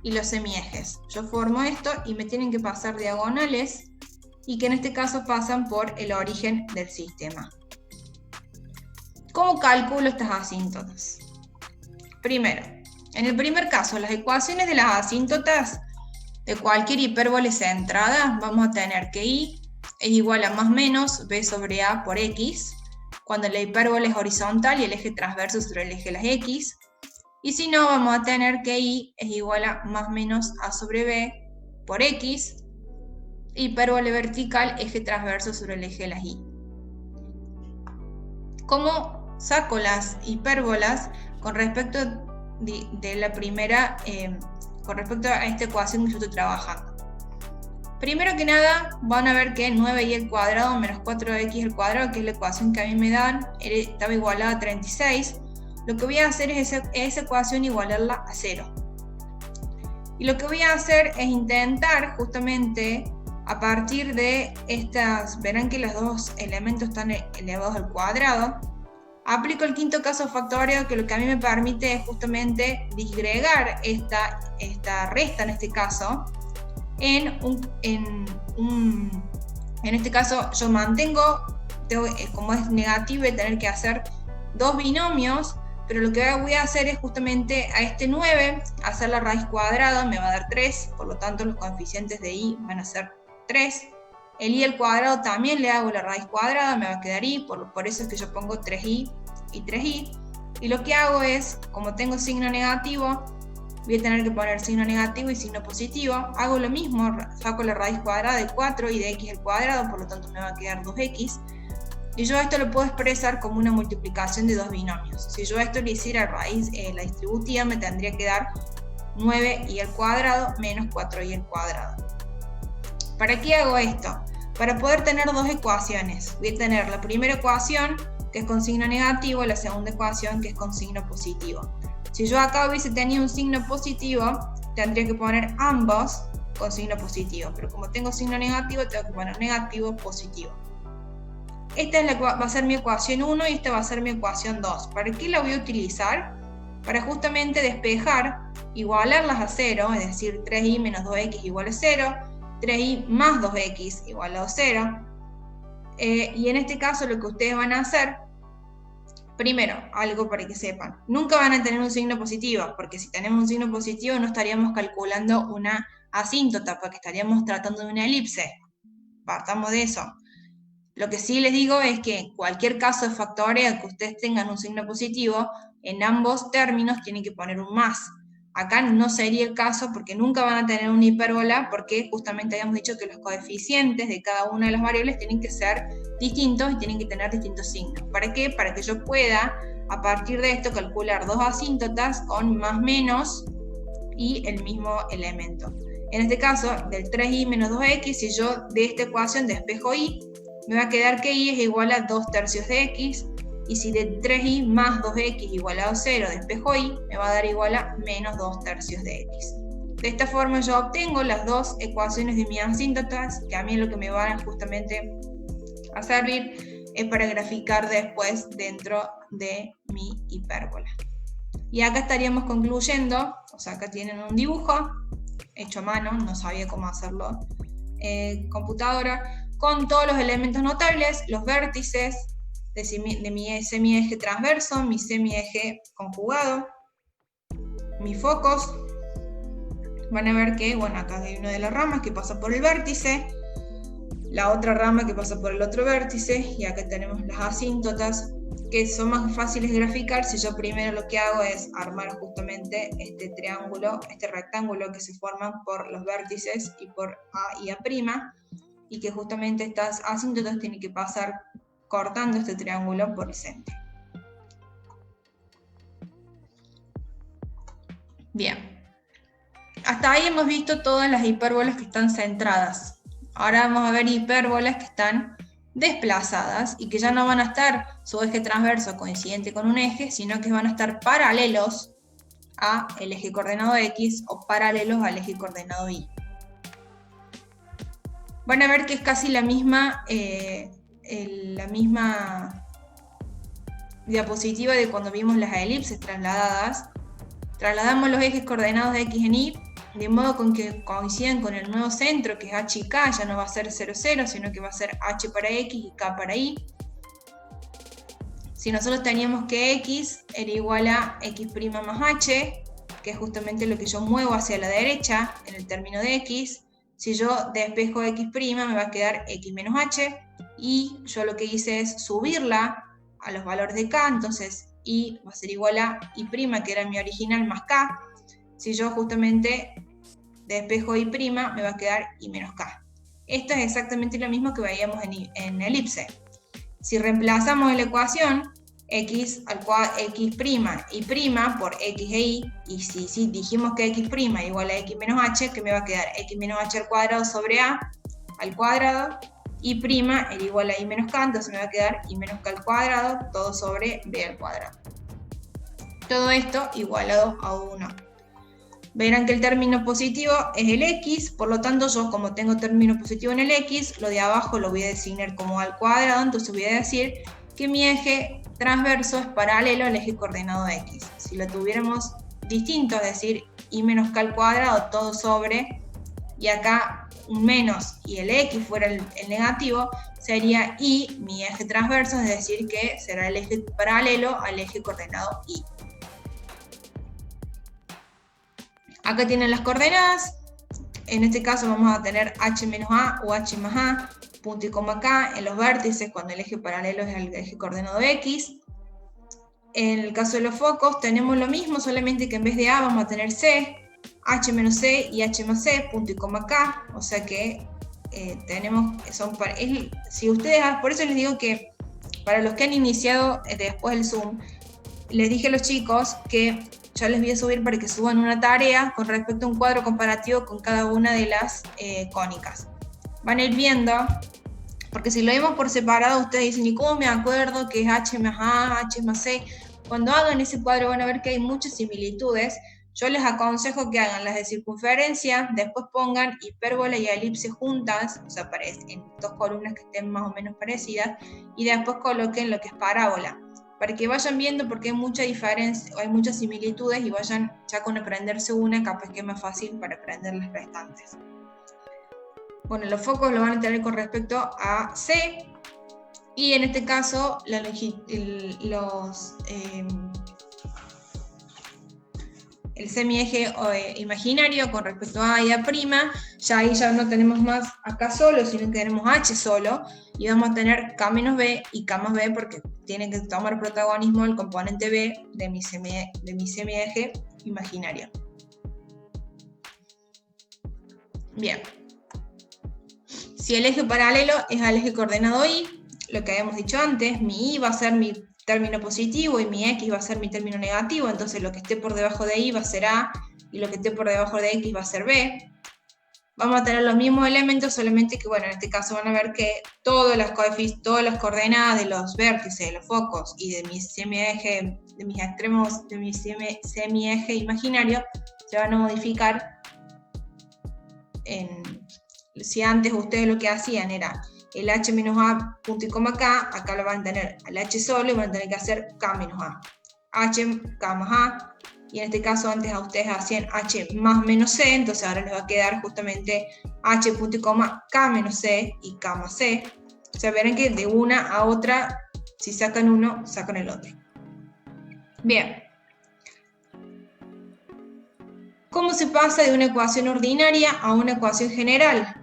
S1: y los semiejes. Yo formo esto y me tienen que pasar diagonales y que en este caso pasan por el origen del sistema. ¿Cómo calculo estas asíntotas? Primero, en el primer caso, las ecuaciones de las asíntotas de cualquier hipérbole centrada, vamos a tener que Y es igual a más menos B sobre A por X, cuando la hipérbole es horizontal y el eje transverso sobre el eje de las X. Y si no, vamos a tener que Y es igual a más menos A sobre B por X, hipérbole vertical, eje transverso sobre el eje de las Y. ¿Cómo saco las hipérbolas con respecto de la primera, con respecto a esta ecuación que yo estoy trabajando? Primero que nada, van a ver que 9y al cuadrado menos 4x al cuadrado, que es la ecuación que a mí me dan, estaba igualada a 36. Lo que voy a hacer es esa ecuación igualarla a 0. Y lo que voy a hacer es intentar justamente, a partir de estas, verán que los dos elementos están elevados al cuadrado, aplico el quinto caso factorial, que lo que a mí me permite es justamente disgregar esta resta en este caso, en este caso yo mantengo, como es negativo, voy a tener que hacer dos binomios, pero lo que voy a hacer es justamente a este 9, hacer la raíz cuadrada, me va a dar 3, por lo tanto los coeficientes de Y van a ser 3. El Y al cuadrado también le hago la raíz cuadrada, me va a quedar Y, por eso es que yo pongo 3Y y 3Y. Y lo que hago es, como tengo signo negativo, voy a tener que poner signo negativo y signo positivo. Hago lo mismo, saco la raíz cuadrada de 4 y de X al cuadrado, por lo tanto me va a quedar 2X. Y yo esto lo puedo expresar como una multiplicación de dos binomios. Si yo esto le hiciera raíz, la distributiva, me tendría que dar 9y al cuadrado menos 4y al cuadrado. ¿Para qué hago esto? Para poder tener dos ecuaciones. Voy a tener la primera ecuación, que es con signo negativo, y la segunda ecuación, que es con signo positivo. Si yo acá hubiese tenido un signo positivo, tendría que poner ambos con signo positivo. Pero como tengo signo negativo, tengo que poner negativo, positivo. Esta va a ser mi ecuación 1 y esta va a ser mi ecuación 2. ¿Para qué la voy a utilizar? Para justamente despejar, igualarlas a 0, es decir, 3y menos 2x igual a 0, 3y más 2x igual a 0. Y en este caso lo que ustedes van a hacer, primero, algo para que sepan, nunca van a tener un signo positivo, porque si tenemos un signo positivo no estaríamos calculando una asíntota, porque estaríamos tratando de una elipse. Partamos de eso. Lo que sí les digo es que en cualquier caso de factorial que ustedes tengan un signo positivo, en ambos términos tienen que poner un más. Acá no sería el caso porque nunca van a tener una hipérbola, porque justamente habíamos dicho que los coeficientes de cada una de las variables tienen que ser distintos y tienen que tener distintos signos. ¿Para qué? Para que yo pueda, a partir de esto, calcular dos asíntotas con más menos y el mismo elemento. En este caso, del 3y menos 2x, si yo de esta ecuación despejo y, me va a quedar que y es igual a 2 tercios de x, y si de 3y más 2x igualado a 0 despejo y, me va a dar igual a menos 2/3 de x. De esta forma yo obtengo las dos ecuaciones de mi asíntotas, que a mí lo que me van justamente a servir es para graficar después dentro de mi hipérbola. Y acá estaríamos concluyendo, o sea, acá tienen un dibujo hecho a mano, no sabía cómo hacerlo computadora, con todos los elementos notables, los vértices de mi semieje transverso, mi semieje conjugado, mis focos. Van a ver que, bueno, acá hay una de las ramas que pasa por el vértice, la otra rama que pasa por el otro vértice, y acá tenemos las asíntotas, que son más fáciles de graficar si yo primero lo que hago es armar justamente este triángulo, este rectángulo que se forman por los vértices y por A y A', y que justamente estas asíntotas tienen que pasar cortando este triángulo por el centro. Bien. Hasta ahí hemos visto todas las hipérbolas que están centradas. Ahora vamos a ver hipérbolas que están desplazadas y que ya no van a estar su eje transverso coincidente con un eje, sino que van a estar paralelos al eje coordenado X o paralelos al eje coordenado Y. Van a ver que es casi la misma diapositiva de cuando vimos las elipses trasladadas. Trasladamos los ejes coordenados de X en Y, de modo con que coincidan con el nuevo centro, que es H y K, ya no va a ser 0, 0, sino que va a ser H para X y K para Y. Si nosotros teníamos que X era igual a X' más H, que es justamente lo que yo muevo hacia la derecha en el término de X, si yo despejo X' me va a quedar X menos H, y yo lo que hice es subirla a los valores de K, entonces Y va a ser igual a Y', que era mi original, más K. Si yo justamente despejo Y', me va a quedar Y menos K. Esto es exactamente lo mismo que veíamos en elipse. Si reemplazamos en la ecuación X' Y' por X e Y, y si dijimos que X' igual a X menos H, que me va a quedar X menos H al cuadrado sobre A al cuadrado, Y' era igual a Y menos K, entonces me va a quedar Y menos K al cuadrado, todo sobre B al cuadrado. Todo esto igualado a 1. Verán que el término positivo es el X, por lo tanto yo como tengo término positivo en el X, lo de abajo lo voy a designar como A al cuadrado, entonces voy a decir que mi eje transverso es paralelo al eje coordenado X. Si lo tuviéramos distinto, es decir, Y menos K al cuadrado, todo sobre, y acá un menos y el X fuera el negativo, sería Y, mi eje transverso, es decir, que será el eje paralelo al eje coordenado Y. Acá tienen las coordenadas, en este caso vamos a tener H menos A o H más A, punto y coma K, en los vértices cuando el eje paralelo es el eje coordenado X. En el caso de los focos tenemos lo mismo, solamente que en vez de A vamos a tener C, H menos C y H más C, punto y coma K, o sea que si ustedes, por eso les digo que para los que han iniciado después del Zoom, les dije a los chicos que ya les voy a subir para que suban una tarea con respecto a un cuadro comparativo con cada una de las cónicas. Van a ir viendo, porque si lo vemos por separado, ustedes dicen, ¿y cómo me acuerdo que es H más A, H más C? Cuando hagan ese cuadro van a ver que hay muchas similitudes. Yo les aconsejo que hagan las de circunferencia, después pongan hipérbola y elipse juntas, o sea, en dos columnas que estén más o menos parecidas, y después coloquen lo que es parábola, para que vayan viendo porque hay mucha diferencia, hay muchas similitudes y vayan ya con aprenderse una, capaz que es más fácil para aprender las restantes. Bueno, los focos lo van a tener con respecto a C, y en este caso el semieje imaginario con respecto a A y A', ya ahí ya no tenemos más acá solo, sino que tenemos H solo, y vamos a tener K menos B y K más B porque tiene que tomar protagonismo el componente B de mi semieje imaginario. Bien. Si el eje paralelo es al eje coordenado Y, lo que habíamos dicho antes, mi Y va a ser mi término positivo y mi X va a ser mi término negativo, entonces lo que esté por debajo de Y va a ser A y lo que esté por debajo de X va a ser B. vamos a tener los mismos elementos, solamente que, bueno, en este caso van a ver que todas las coordenadas de los vértices, de los focos y de mi semieje, de mis extremos, de mi semieje imaginario, se van a modificar. Si antes ustedes lo que hacían era el h menos a punto y coma k, acá lo van a tener al h solo y van a tener que hacer k menos a. H, k más a, y en este caso antes a ustedes hacían h más menos c, entonces ahora les va a quedar justamente h punto y coma k menos c y k más c. O sea, verán que de una a otra, si sacan uno, sacan el otro. Bien. ¿Cómo se pasa de una ecuación ordinaria a una ecuación general?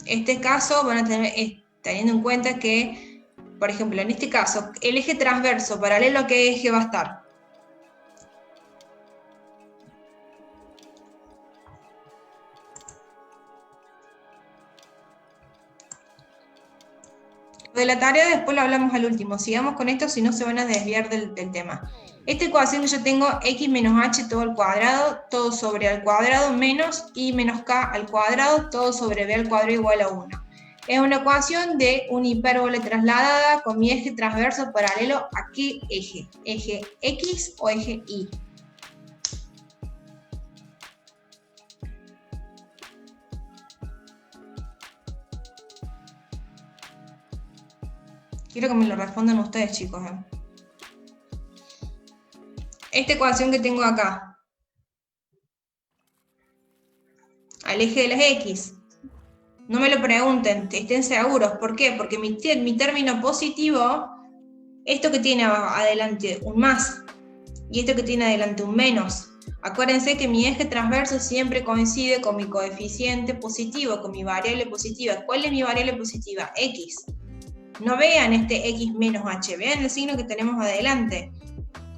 S1: En este caso van a tener, teniendo en cuenta que, por ejemplo, en este caso, el eje transverso paralelo a qué eje va a estar. Lo de la tarea después lo hablamos al último. Sigamos con esto, si no se van a desviar del tema. Esta ecuación que yo tengo, x menos h todo al cuadrado, todo sobre al cuadrado, menos y menos k al cuadrado, todo sobre b al cuadrado igual a 1. Es una ecuación de una hipérbola trasladada con mi eje transverso paralelo a qué eje. ¿Eje x o eje y? Quiero que me lo respondan ustedes, chicos. Esta ecuación que tengo acá, al eje de las x, no me lo pregunten, estén seguros. ¿Por qué? Porque mi término positivo, esto que tiene adelante un más, y esto que tiene adelante un menos. Acuérdense que mi eje transverso siempre coincide con mi coeficiente positivo, con mi variable positiva. ¿Cuál es mi variable positiva? X. No vean este x menos h, vean el signo que tenemos adelante.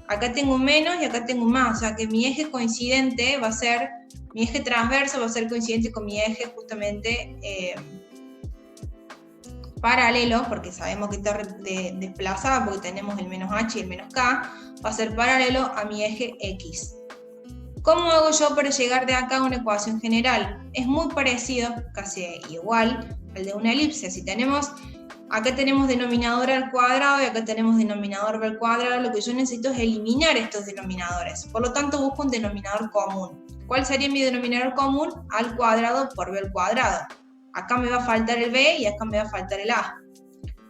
S1: Acá tengo un menos y acá tengo un más, o sea que mi eje coincidente va a ser, mi eje transverso va a ser coincidente con mi eje justamente paralelo, porque sabemos que está desplazada porque tenemos el menos h y el menos k, va a ser paralelo a mi eje x. ¿Cómo hago yo para llegar de acá a una ecuación general? Es muy parecido, casi igual, al de una elipse. Si tenemos, acá tenemos denominador al cuadrado y acá tenemos denominador b al cuadrado, lo que yo necesito es eliminar estos denominadores. Por lo tanto, busco un denominador común. ¿Cuál sería mi denominador común? Al cuadrado por b al cuadrado. Acá me va a faltar el b y acá me va a faltar el a.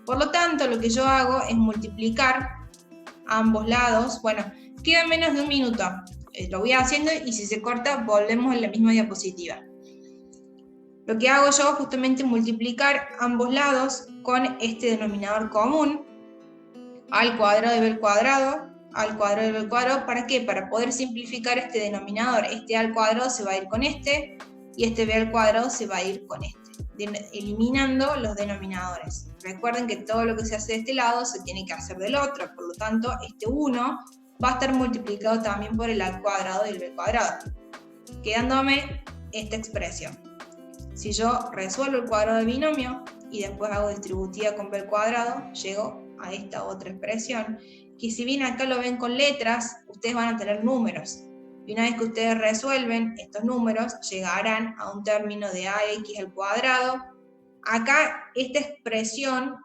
S1: Por lo tanto, lo que yo hago es multiplicar ambos lados. Bueno, queda menos de un minuto. Lo voy haciendo y si se corta, volvemos a la misma diapositiva. Lo que hago yo es justamente multiplicar ambos lados con este denominador común, al cuadrado de b al cuadrado, al cuadrado de b al cuadrado. ¿Para qué? Para poder simplificar este denominador. Este a al cuadrado se va a ir con este y este b al cuadrado se va a ir con este, eliminando los denominadores. Recuerden que todo lo que se hace de este lado se tiene que hacer del otro, por lo tanto este 1 va a estar multiplicado también por el a al cuadrado y el b al cuadrado, quedándome esta expresión. Si yo resuelvo el cuadrado del binomio y después hago distributiva con b al cuadrado, llego a esta otra expresión, que si bien acá lo ven con letras, ustedes van a tener números. Y una vez que ustedes resuelven estos números, llegarán a un término de ax al cuadrado. Acá esta expresión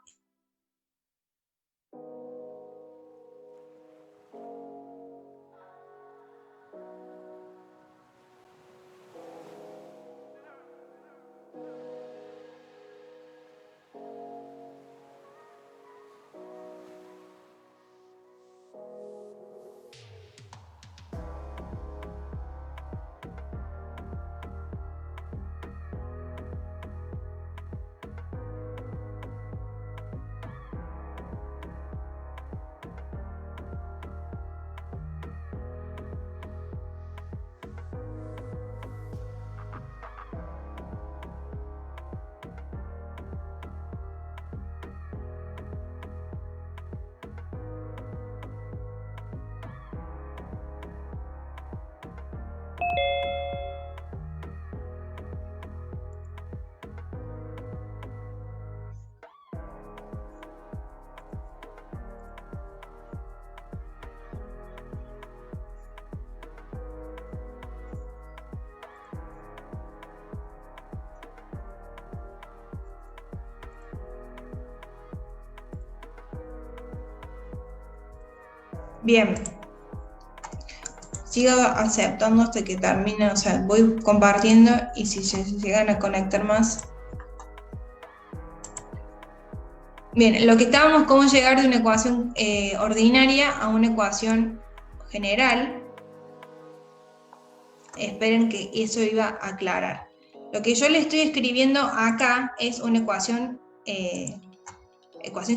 S1: Bien. Sigo aceptando hasta que termine, o sea, voy compartiendo y si se llegan a conectar más. Bien, lo que estábamos, cómo llegar de una ecuación ordinaria a una ecuación general. Esperen que eso iba a aclarar. Lo que yo le estoy escribiendo acá es una ecuación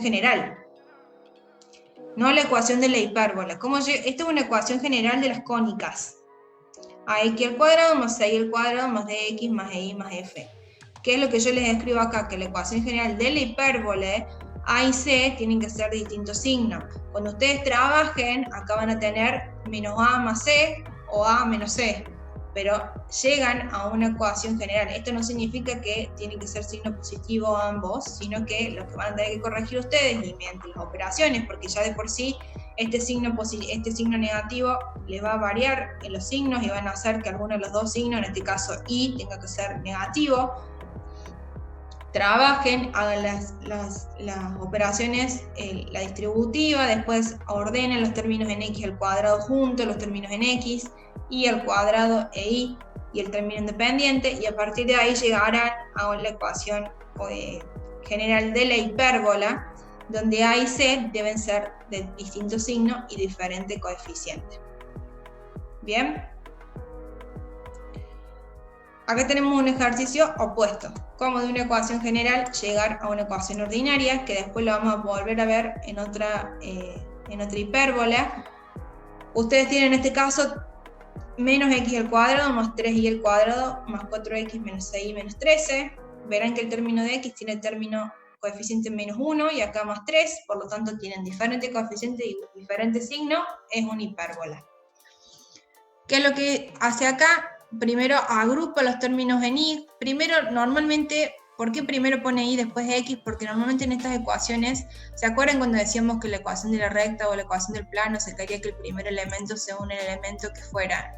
S1: general. No la ecuación de la hipérbola. Esta es una ecuación general de las cónicas. AX al cuadrado más 6 al cuadrado más DX más EY más F. ¿Qué es lo que yo les escribo acá? Que la ecuación general de la hipérbole A y C tienen que ser de distintos signos. Cuando ustedes trabajen, acá van a tener menos A más C o A menos C. Pero llegan a una ecuación general. Esto no significa que tienen que ser signo positivo ambos, sino que lo que van a tener que corregir ustedes y mediante las operaciones, porque ya de por sí este signo negativo les va a variar en los signos y van a hacer que alguno de los dos signos, en este caso Y, tenga que ser negativo. Trabajen, hagan las operaciones, la distributiva, después ordenen los términos en X al cuadrado juntos, los términos en X, Y al cuadrado e Y, y el término independiente, y a partir de ahí llegarán a la ecuación general de la hipérbola, donde A y C deben ser de distinto signo y diferente coeficiente. ¿Bien? Acá tenemos un ejercicio opuesto, como de una ecuación general llegar a una ecuación ordinaria, que después lo vamos a volver a ver en otra hipérbola. Ustedes tienen en este caso menos x al cuadrado más 3y al cuadrado más 4x menos 6y menos 13. Verán que el término de x tiene el término coeficiente menos 1 y acá más 3, por lo tanto tienen diferente coeficiente y diferente signo, es una hipérbola. ¿Qué es lo que hace acá? Primero agrupa los términos en Y. Primero, normalmente, ¿por qué primero pone Y después X? Porque normalmente en estas ecuaciones, ¿se acuerdan cuando decíamos que la ecuación de la recta o la ecuación del plano se quería que el primer elemento sea un elemento que fuera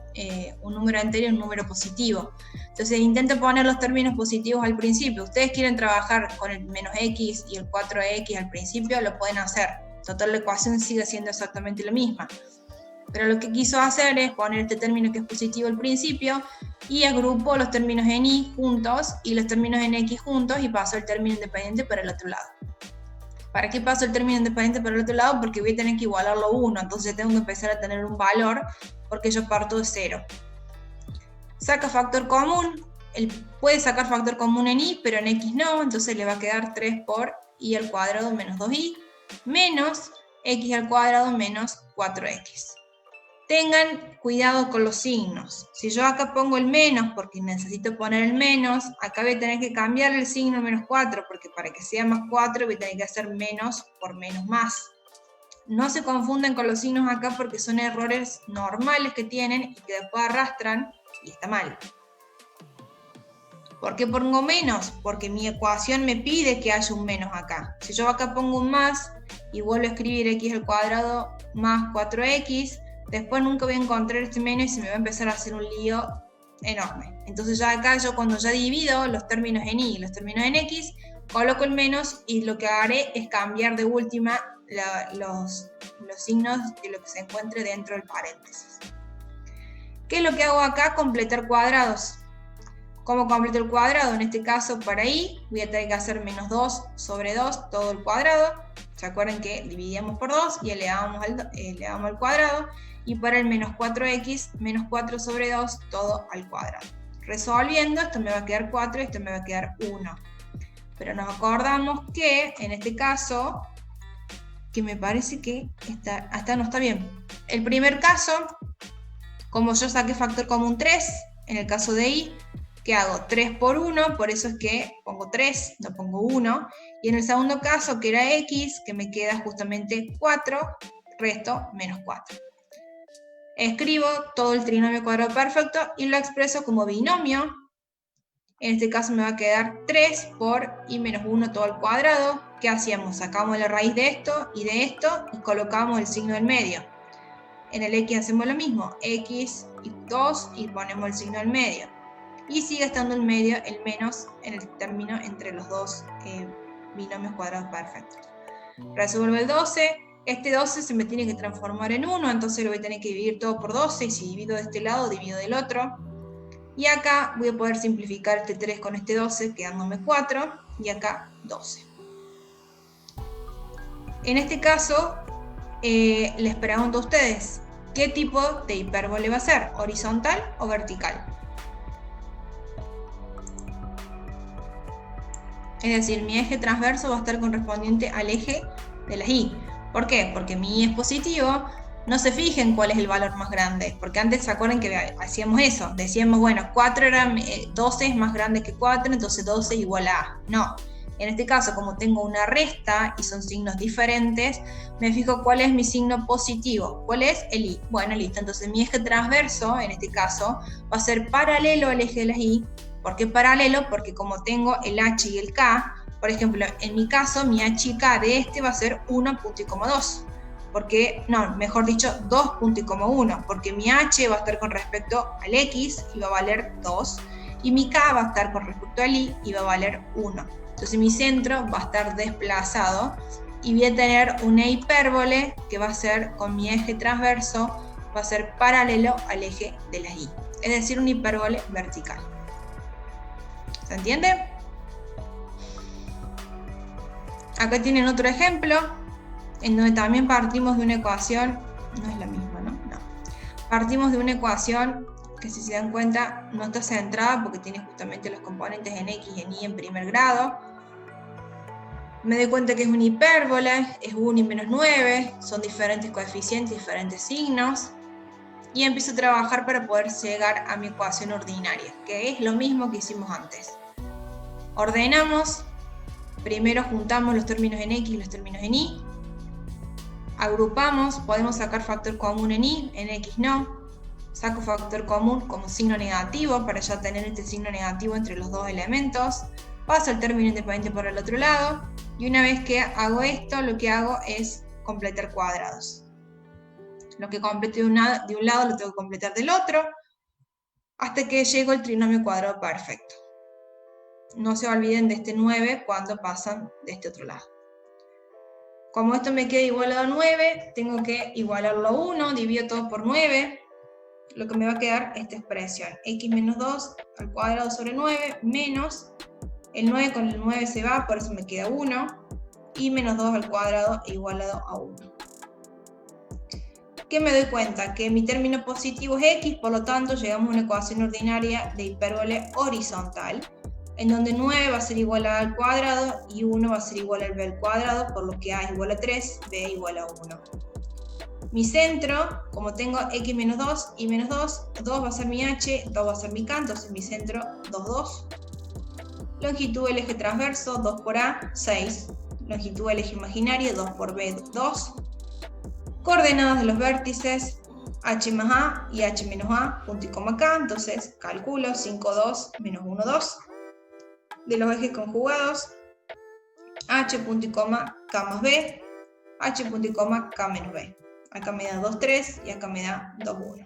S1: un número entero y un número positivo? Entonces intenten poner los términos positivos al principio. Ustedes quieren trabajar con el menos X y el 4X al principio, lo pueden hacer. Total, la ecuación sigue siendo exactamente la misma. Pero lo que quiso hacer es poner este término que es positivo al principio y agrupó los términos en Y juntos y los términos en X juntos y pasó el término independiente para el otro lado. ¿Para qué paso el término independiente para el otro lado? Porque voy a tener que igualarlo a 1, entonces tengo que empezar a tener un valor porque yo parto de 0. Saca factor común, él puede sacar factor común en Y, pero en X no, entonces le va a quedar 3 por Y al cuadrado menos 2Y menos X al cuadrado menos 4X. Tengan cuidado con los signos. Si yo acá pongo el menos porque necesito poner el menos, acá voy a tener que cambiar el signo menos 4 porque para que sea más 4 voy a tener que hacer menos por menos más. No se confunden con los signos acá porque son errores normales que tienen y que después arrastran y está mal. ¿Por qué pongo menos? Porque mi ecuación me pide que haya un menos acá. Si yo acá pongo un más y vuelvo a escribir x al cuadrado más 4x, después nunca voy a encontrar este menos y se me va a empezar a hacer un lío enorme. Entonces ya acá yo cuando ya divido los términos en y y los términos en x, coloco el menos y lo que haré es cambiar de última los signos de lo que se encuentre dentro del paréntesis. ¿Qué es lo que hago acá? Completar cuadrados. ¿Cómo completo el cuadrado? En este caso para y voy a tener que hacer menos 2 sobre 2 todo el cuadrado. ¿Se acuerdan que dividíamos por 2 y elevamos al cuadrado? Y para el menos 4x, menos 4 sobre 2 todo al cuadrado. Resolviendo, esto me va a quedar 4 y esto me va a quedar 1. Pero nos acordamos que en este caso, que me parece que hasta no está bien. El primer caso, como yo saqué factor común 3, en el caso de y, ¿qué hago? 3 por 1, por eso es que pongo 3, no pongo 1. Y en el segundo caso, que era x, que me queda justamente 4, resto menos 4. Escribo todo el trinomio cuadrado perfecto y lo expreso como binomio. En este caso me va a quedar 3 por y menos 1 todo al cuadrado. ¿Qué hacíamos? Sacamos la raíz de esto y colocamos el signo del medio. En el x hacemos lo mismo, x y 2 y ponemos el signo del medio. Y sigue estando el medio, el menos, en el término entre los dos binomios cuadrados perfectos. Resuelvo el 12, Este 12 se me tiene que transformar en 1, entonces lo voy a tener que dividir todo por 12, y si divido de este lado, divido del otro. Y acá voy a poder simplificar este 3 con este 12, quedándome 4, y acá 12. En este caso, les pregunto a ustedes, ¿qué tipo de hipérbole va a ser? ¿Horizontal o vertical? Es decir, mi eje transverso va a estar correspondiente al eje de las y. ¿Por qué? Porque mi y es positivo. No se fijen cuál es el valor más grande, porque antes se acuerdan que hacíamos eso, decíamos, bueno, 12 es más grande que 4, entonces 12 es igual a A. No, en este caso, como tengo una resta y son signos diferentes, me fijo cuál es mi signo positivo, cuál es el y. Bueno, listo, entonces mi eje transverso, en este caso, va a ser paralelo al eje de las y. ¿Por qué paralelo? Porque como tengo el h y el k, por ejemplo, en mi caso, mi h y k de este va a ser 1.2. Porque, no, mejor dicho, 2.1, porque mi h va a estar con respecto al x y va a valer 2, y mi k va a estar con respecto al y va a valer 1. Entonces mi centro va a estar desplazado y voy a tener una hipérbole que va a ser con mi eje transverso, va a ser paralelo al eje de la y, es decir, una hipérbole vertical. ¿Se entiende? Acá tienen otro ejemplo en donde también partimos de una ecuación, no es la misma, ¿no? No. Partimos de una ecuación que, si se dan cuenta, no está centrada porque tiene justamente los componentes en x y en y en primer grado. Me doy cuenta que es una hipérbole, es 1 y menos 9, son diferentes coeficientes, diferentes signos, y empiezo a trabajar para poder llegar a mi ecuación ordinaria, que es lo mismo que hicimos antes. Ordenamos, primero juntamos los términos en x y los términos en y, agrupamos, podemos sacar factor común en y, en x no, saco factor común como signo negativo para ya tener este signo negativo entre los dos elementos, paso el término independiente por el otro lado, y una vez que hago esto, lo que hago es completar cuadrados. Lo que complete de un lado lo tengo que completar del otro, hasta que llego al trinomio cuadrado perfecto. No se olviden de este 9 cuando pasan de este otro lado. Como esto me queda igualado a 9, tengo que igualarlo a 1, divido todo por 9, lo que me va a quedar esta expresión, x menos 2 al cuadrado sobre 9, menos, el 9 con el 9 se va, por eso me queda 1, y menos 2 al cuadrado igualado a 1. ¿Qué me doy cuenta? Que mi término positivo es x, por lo tanto llegamos a una ecuación ordinaria de hipérbole horizontal, en donde 9 va a ser igual a a al cuadrado y 1 va a ser igual al b al cuadrado, por lo que a es igual a 3, b igual a 1. Mi centro, como tengo x menos 2 y menos 2, 2 va a ser mi h, 2 va a ser mi k, entonces mi centro 2, 2. Longitud del eje transverso, 2 por a, 6. Longitud del eje imaginario, 2 por b, 2. Coordenadas de los vértices, h más a y h menos a, punto y coma k, entonces calculo 5, 2, menos 1, 2. De los ejes conjugados, h punto y coma k más b, h punto y coma k menos b. Acá me da 2, 3 y acá me da 2, 1.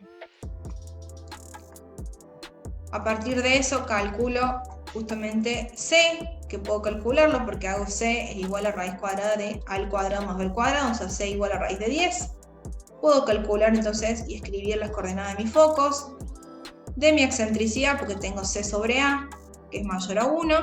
S1: A partir de eso calculo justamente c, que puedo calcularlo porque hago c es igual a raíz cuadrada de a al cuadrado más b al cuadrado, o sea, c igual a raíz de 10. Puedo calcular entonces y escribir las coordenadas de mis focos, de mi excentricidad, porque tengo c sobre a, que es mayor a 1,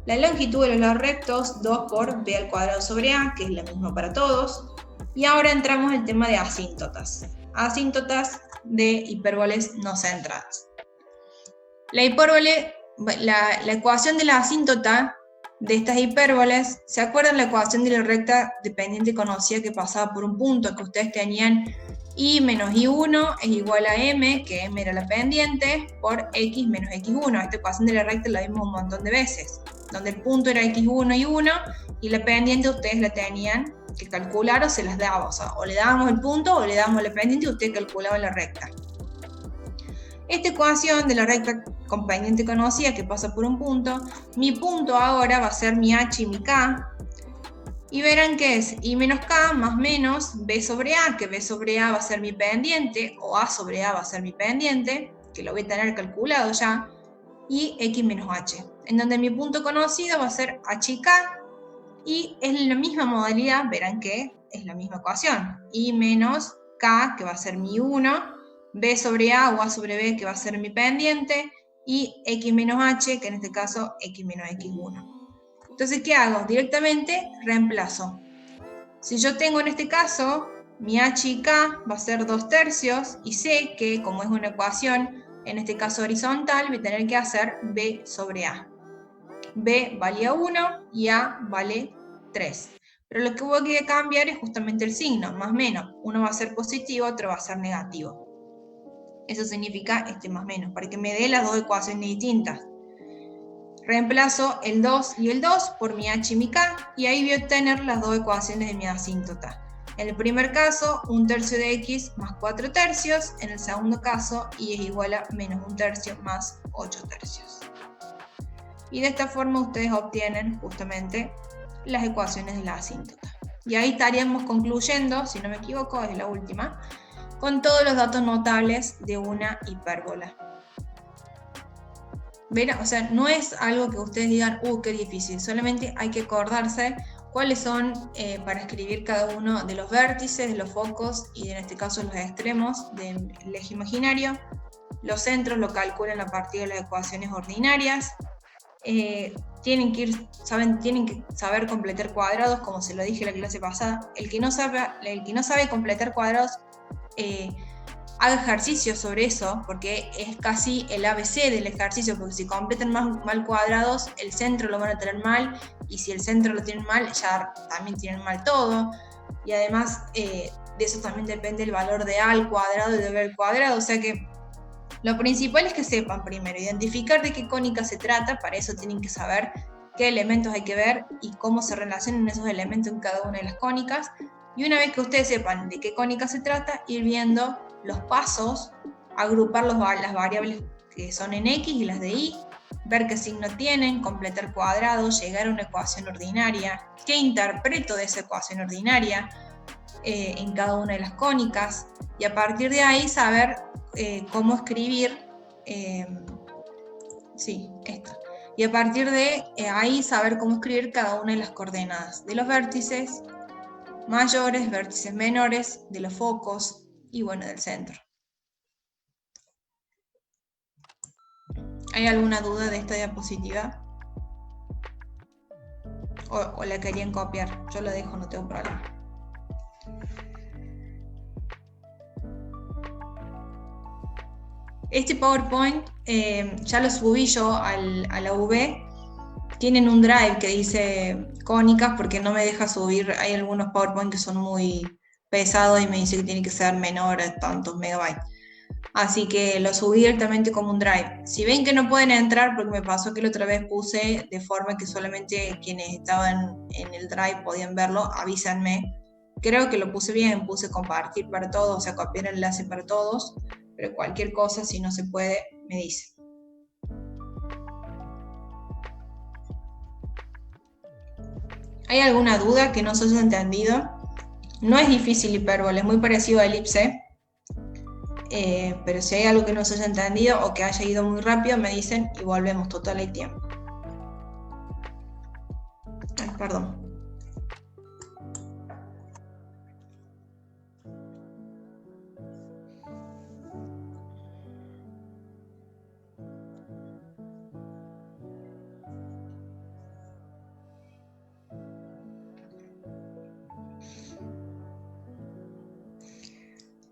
S1: la longitud de los lados rectos, 2 por b al cuadrado sobre a, que es la misma para todos, y ahora entramos en el tema de asíntotas. Asíntotas de hipérboles no centradas. La ecuación de la asíntota de estas hipérboles, ¿se acuerdan la ecuación de la recta dependiente conocida que pasaba por un punto, que ustedes tenían y menos i1 es igual a m, que m era la pendiente, por x menos x1? Esta ecuación de la recta la vimos un montón de veces, donde el punto era x1 y 1, y la pendiente ustedes la tenían que calcular o se las daba, o sea, o le dábamos el punto o le dábamos la pendiente y ustedes calculaban la recta. Esta ecuación de la recta con pendiente conocida que pasa por un punto, mi punto ahora va a ser mi h y mi k, y verán que es i menos k más menos b sobre a, que b sobre a va a ser mi pendiente, o a sobre a va a ser mi pendiente, que lo voy a tener calculado ya, y x menos h, en donde mi punto conocido va a ser h y k, y es la misma modalidad, verán que es la misma ecuación. I menos K, que va a ser mi 1, B sobre A o A sobre B, que va a ser mi pendiente, y X menos H, que en este caso X menos X1. Entonces, ¿qué hago? Directamente reemplazo. Si yo tengo en este caso, mi H y K va a ser 2/3, y sé que, como es una ecuación, en este caso horizontal, voy a tener que hacer B sobre A. B valía 1 y A vale 3. Pero lo que voy a cambiar es justamente el signo, más o menos. Uno va a ser positivo, otro va a ser negativo. Eso significa este más menos, para que me dé las dos ecuaciones distintas. Reemplazo el 2 y el 2 por mi H y mi K, y ahí voy a obtener las dos ecuaciones de mi asíntota. En el primer caso, 1/3 de X más 4/3. En el segundo caso, Y es igual a menos 1/3 más 8/3. Y de esta forma ustedes obtienen justamente las ecuaciones de la asíntota. Y ahí estaríamos concluyendo, si no me equivoco, es la última, con todos los datos notables de una hipérbola. ¿Ven? O sea, no es algo que ustedes digan, qué difícil, solamente hay que acordarse cuáles son para escribir cada uno de los vértices, de los focos y en este caso los extremos del eje imaginario. Los centros lo calculan a partir de las ecuaciones ordinarias. Tienen que saber completar cuadrados, como se lo dije en la clase pasada. El que no sabe completar cuadrados, haga ejercicio sobre eso, porque es casi el ABC del ejercicio, porque si completan mal cuadrados, el centro lo van a tener mal, y si el centro lo tienen mal, ya también tienen mal todo, y además de eso también depende el valor de A al cuadrado y de B al cuadrado, o sea que lo principal es que sepan primero identificar de qué cónica se trata. Para eso tienen que saber qué elementos hay que ver y cómo se relacionan esos elementos en cada una de las cónicas. Y una vez que ustedes sepan de qué cónica se trata, ir viendo los pasos, agrupar las variables que son en X y las de Y, ver qué signo tienen, completar cuadrados, llegar a una ecuación ordinaria, qué interpreto de esa ecuación ordinaria en cada una de las cónicas, y a partir de ahí saber cómo escribir, y a partir de ahí saber cómo escribir cada una de las coordenadas de los vértices mayores, vértices menores, de los focos y bueno, del centro. ¿Hay alguna duda de esta diapositiva? ¿O la querían copiar? Yo la dejo, no tengo problema. Este PowerPoint ya lo subí yo a la UV. Tienen un drive que dice cónicas porque no me deja subir. Hay algunos PowerPoint que son muy pesados y me dice que tiene que ser menor a tantos megabytes. Así que lo subí directamente como un drive. Si ven que no pueden entrar, porque me pasó que la otra vez puse de forma que solamente quienes estaban en el drive podían verlo, avísenme. Creo que lo puse bien, puse compartir para todos, o sea, copiar el enlace para todos, pero cualquier cosa, si no se puede, me dice. ¿Hay alguna duda que no se haya entendido? No es difícil hipérbola, es muy parecido a elipse. Pero si hay algo que no se haya entendido o que haya ido muy rápido, me dicen y volvemos, total hay tiempo. Perdón.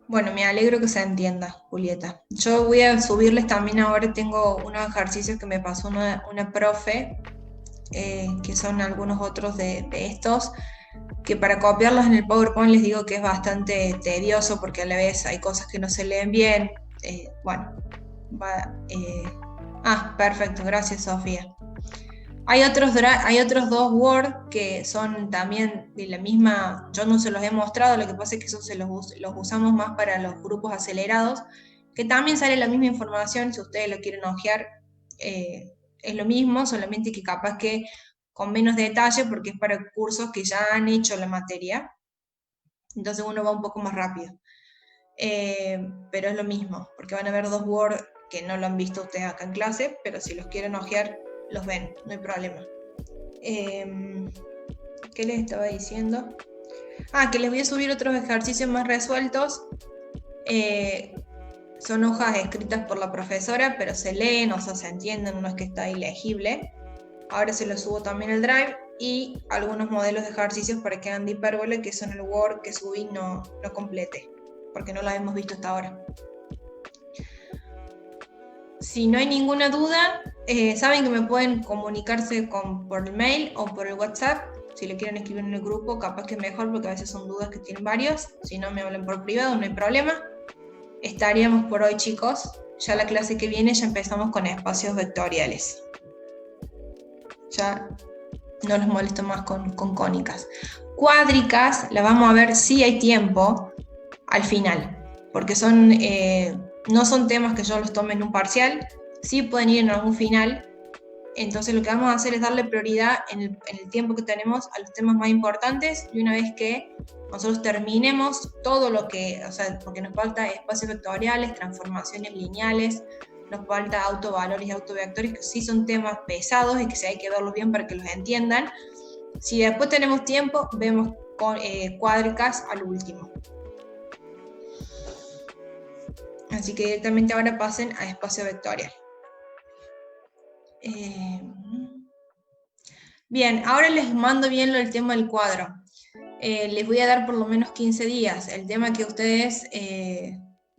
S1: Bueno, me alegro que se entienda, Julieta. Yo voy a subirles también ahora, tengo unos ejercicios que me pasó una profe, que son algunos otros de estos, que para copiarlos en el PowerPoint les digo que es bastante tedioso porque a la vez hay cosas que no se leen bien. Perfecto, gracias Sofía. Hay otros dos Word que son también de la misma, yo no se los he mostrado, lo que pasa es que esos los usamos más para los grupos acelerados, que también sale la misma información, si ustedes lo quieren hojear, es lo mismo, solamente que capaz que con menos detalle, porque es para cursos que ya han hecho la materia, entonces uno va un poco más rápido. Pero es lo mismo, porque van a ver dos Word que no lo han visto ustedes acá en clase, pero si los quieren hojear, los ven, no hay problema. ¿Qué les estaba diciendo? Que les voy a subir otros ejercicios más resueltos. Son hojas escritas por la profesora, pero se leen, o sea, se entienden, no es que está ilegible. Ahora se los subo también al Drive, y algunos modelos de ejercicios para que hagan de hipérbole, que son el Word que subí no complete, porque no lo hemos visto hasta ahora. Si no hay ninguna duda, saben que me pueden comunicarse por el mail o por el WhatsApp. Si le quieren escribir en el grupo, capaz que es mejor, porque a veces son dudas que tienen varios. Si no, me hablan por privado, no hay problema. Estaríamos por hoy, chicos. Ya la clase que viene ya empezamos con espacios vectoriales. Ya no los molesto más con cónicas. Cuádricas las vamos a ver si hay tiempo al final, porque no son temas que yo los tome en un parcial, sí pueden ir en algún final. Entonces lo que vamos a hacer es darle prioridad en el tiempo que tenemos a los temas más importantes, y una vez que nosotros terminemos todo lo que, o sea, porque nos falta espacios vectoriales, transformaciones lineales, nos falta autovalores y autovectores, que sí son temas pesados y que sí hay que verlos bien para que los entiendan. Si después tenemos tiempo, vemos cuádricas al último. Así que directamente ahora pasen a espacio vectorial. Bien, ahora les mando bien el tema del cuadro. Les voy a dar por lo menos 15 días. El tema que ustedes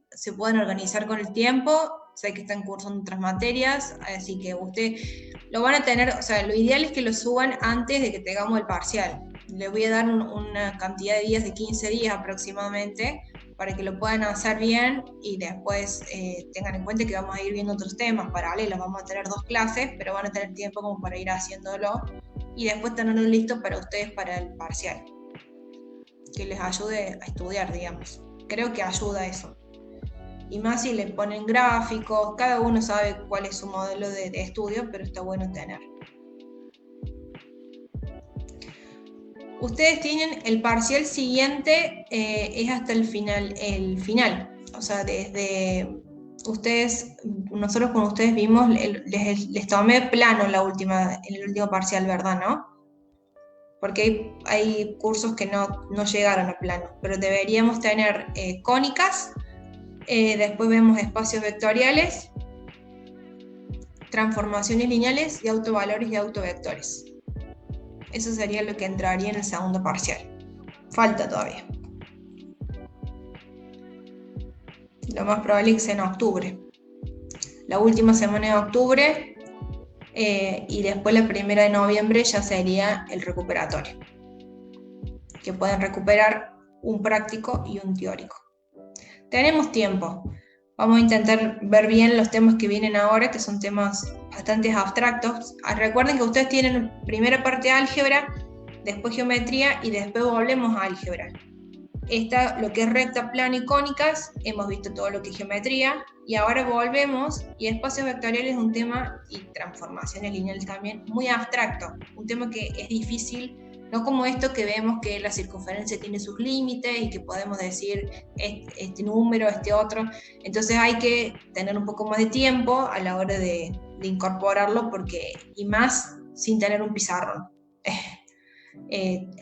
S1: se puedan organizar con el tiempo. Sé que están cursando otras materias, así que ustedes lo van a tener, o sea, lo ideal es que lo suban antes de que tengamos el parcial. Les voy a dar una cantidad de días de 15 días aproximadamente, para que lo puedan hacer bien, y después tengan en cuenta que vamos a ir viendo otros temas paralelos. Vamos a tener 2 clases, pero van a tener tiempo como para ir haciéndolo, y después tenerlo listo para ustedes para el parcial, que les ayude a estudiar, digamos. Creo que ayuda eso. Y más si le ponen gráficos, cada uno sabe cuál es su modelo de estudio, pero está bueno tener. Ustedes tienen el parcial siguiente, es hasta el final. O sea, desde ustedes, nosotros con ustedes vimos, les tomé plano en el último parcial, ¿verdad, no? Porque hay cursos que no llegaron a plano, pero deberíamos tener cónicas. Después vemos espacios vectoriales, transformaciones lineales y autovalores y autovectores. Eso sería lo que entraría en el segundo parcial. Falta todavía. Lo más probable es que sea en octubre. La última semana de octubre, y después la primera de noviembre ya sería el recuperatorio, que pueden recuperar un práctico y un teórico. Tenemos tiempo. Vamos a intentar ver bien los temas que vienen ahora, que son temas bastante abstractos. Recuerden que ustedes tienen primera parte de álgebra, después geometría, y después volvemos a álgebra. Lo que es recta, plano y cónicas, hemos visto todo lo que es geometría, y ahora volvemos, y espacios vectoriales es un tema, y transformaciones lineales también, muy abstracto, un tema que es difícil. No como esto que vemos que la circunferencia tiene sus límites y que podemos decir este número, este otro. Entonces hay que tener un poco más de tiempo a la hora de incorporarlo, y más sin tener un pizarrón.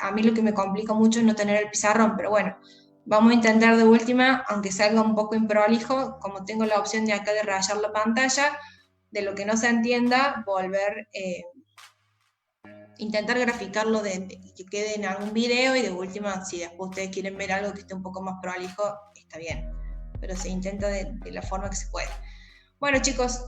S1: A mí lo que me complica mucho es no tener el pizarrón, pero bueno, vamos a intentar de última, aunque salga un poco improlijo, como tengo la opción de acá de rayar la pantalla, de lo que no se entienda, volver... intentar graficarlo que quede en algún video, y de última, si después ustedes quieren ver algo que esté un poco más prolijo, está bien, pero se intenta de la forma que se puede. Bueno, chicos,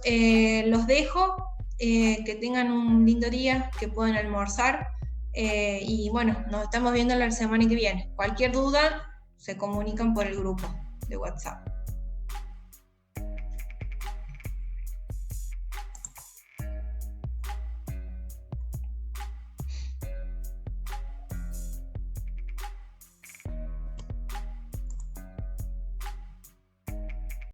S1: los dejo, que tengan un lindo día, que puedan almorzar, y bueno, nos estamos viendo la semana que viene. Cualquier duda, se comunican por el grupo de WhatsApp.